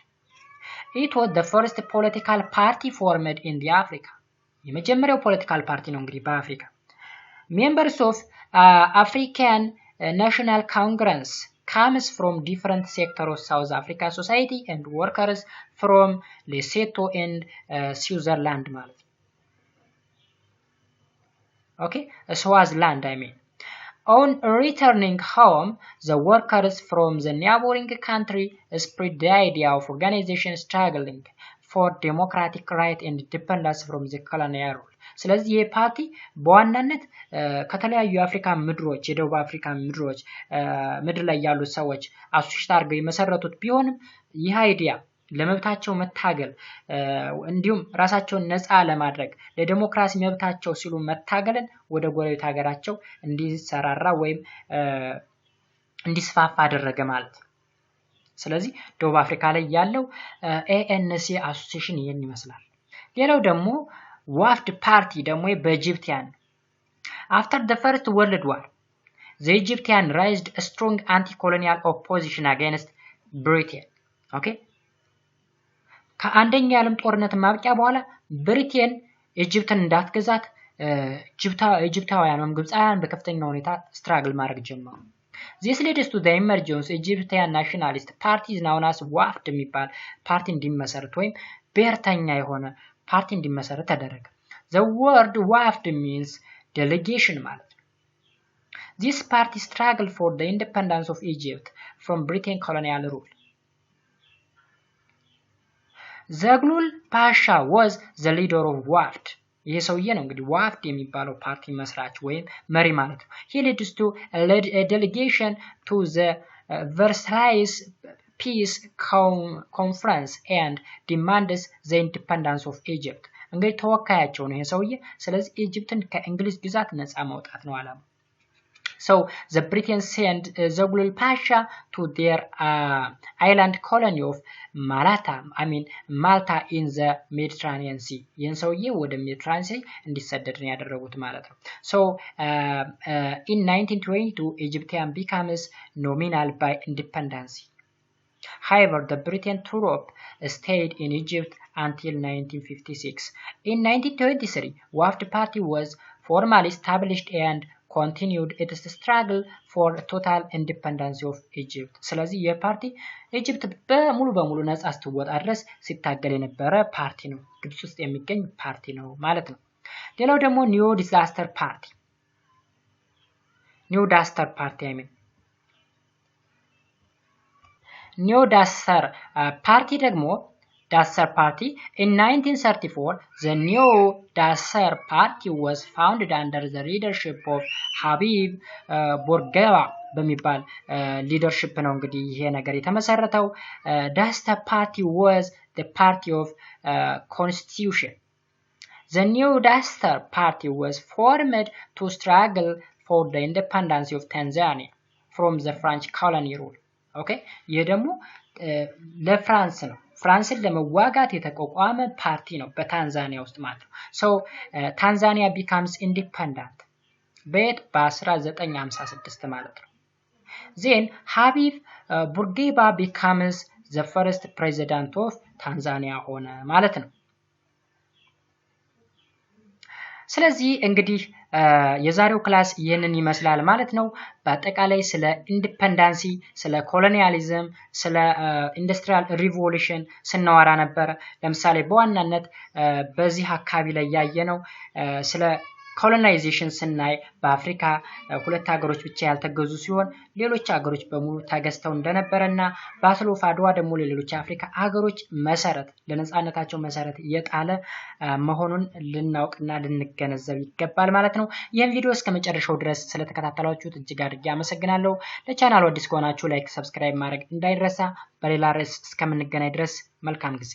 It was the first political party formed in the Africa. የመጀመሪያው ፖለቲካል ፓርቲ ነው እንግዲህ በአፍሪካ። Members of African National Congress comes from different sectors of South Africa society and workers from Lesotho and Swaziland ማለት ነው። Okay, Swaziland I mean. On returning home, the workers from the neighboring country spread the idea of organization struggling for democratic right and independence from the colonial rule. ስለዚህ ይህ ፓርቲ በዋናነት ከተለያዩ የአፍሪካ ምድሮች የደቡብ አፍሪካ ምድሮች ምድር ላይ ያሉ ሰዎች አሶሲዬት አድርገው የመሰረቱት ቢሆንም ይህ አይዲያ ለመብታቸው መታገል እንዲሁም ራሳቸውን ነፃ ለማድረግ ለዲሞክራሲ መብታቸው ሲሉ መታገልን ወደ ጎረቤት ሀገራቸው እንዲሰራራ ወይም እንዲስፋፋ አደረገ ማለት ነው። ስለዚህ ደቡብ አፍሪካ ላይ ያለው ANC አሶሲዬሽን ይሄን ይመስላል። ሌላው ደግሞ ዋፍድ ፓርቲ ደግሞ በኢጂፕቲያን after the first world war the Egyptian raised a strong anti-colonial opposition against Britain. Okay, ከአንደኛ የዓለም ጦርነት ማብቂያ በኋላ ብሪቴን ኢጅፕትን እንዳትገዛት ኢጅፕታውያን ግብፃውያን በከፍተኛ ሁኔታ ስትራግል ማድረግ ጀመሩ። This leads to the emergence of Egyptian nationalist parties known as ዋፍድ የሚባል ፓርቲ እንዲመሰረት ወይም ብሔርተኛ የሆነ ፓርቲ እንዲመሰረት ተደረገ። The word ዋፍድ means delegation ማለት ነው። This party struggled for the independence of Egypt from Britain colonial rule. ዘግሉል ፓሻ was the leader of ዋፍድ። ይሄ ሰውዬ ነው እንግዲህ ዋፍድ የሚባለው ፓርቲ መስራች ወይም መሪ ማለት ነው። He leads to a delegation to the Versailles Peace Conference and demands the independence of Egypt. እንግዲህ ተወካያቸው ነው ይሄ ሰውዬ። ስለዚህ ኢጅፕትን ከእንግሊዝ ግዛት ነፃ ማውጣት ነው ዓላማው። So the Britons sent Zaghloul Pasha to their island colony of Malta in the Mediterranean Sea. ይህን ሰውዬ ወደ ሜዲትራኒያን ሲ እንዲሰደድ ነው ያደረጉት ማለት ነው። So in 1922 Egyptian becomes nominal by independence. However, the Britain troop stayed in Egypt until 1956. In 1923, WAFD party was formally established and continued its struggle for total independence of Egypt. ስለዚህ የፓርቲ ኢጅፕት በሙሉ ነፃ ስትወጣ ድረስ ሲታገል የነበረ ፓርቲ ነው። ግብጽ ውስጥ የሚገኝ ፓርቲ ነው ማለት ነው። ሌላው ደግሞ ኒው ዳስተር ፓርቲ ኒው ዳስተር ፓርቲ ደግሞ Dasser Party. In 1934, the New Dasser Party was founded under the leadership of Habib Bourguiba በሚባል leadership ነው እንግዲህ ይሄ ነገር የተመሰረተው። Dasser Party was the party of constitution. The New Dasser Party was formed to struggle for the independence of Tanzania from the French colonial rule. Okay? ይሄ ደግሞ ለፍራንስ ነው ፍራንስን ለመዋጋት የተቋቋመ ፓርቲ ነው በታንዛኒያ ውስጥ ማለት ነው። So Tanzania becomes independent በ1956 ማለት ነው። Then Habib Bourguiba becomes the first president of Tanzania ሆነ ማለት ነው። ስለዚህ እንግዲህ የዛሬው ክላስ ይሄንን ይመስላል ማለት ነው። በአጠቃላይ ስለ ኢንዲፔንደንሲ፣ ስለ ኮሎኒያሊዝም፣ ስለ ኢንዱስትሪያል ሪቮሉሽን ስናወራ ነበር። ለምሳሌ በዋናነት በዚህ አካባቢ ላይ ያየነው ስለ ኮሎናይዜሽን ስናይ በአፍሪካ ሁለት ሀገሮች ብቻ ያልተገዙ ሲሆን ሌሎች ሀገሮች በሙሉ ተገዝተው እንደነበረና ባትል ኦፍ አድዋ ደግሞ ለሌሎች አፍሪካ ሀገሮች መሰረት ለነጻነታቸው መሰረት የጣለ መሆኑን ልናውቅና ልንገነዘብ ይገባል ማለት ነው። ይህን ቪዲዮ እስከመጨረሻው ድረስ ስለተከታተላችሁት እጅግ አድርጌ አመሰግናለሁ። ለቻናሉ አዲስ ከሆናችሁ ላይክ፣ ሰብስክራይብ ማድረግ እንዳይረሳ። በሌላ ርዕስ እስከምንገናኝ ድረስ መልካም ጊዜ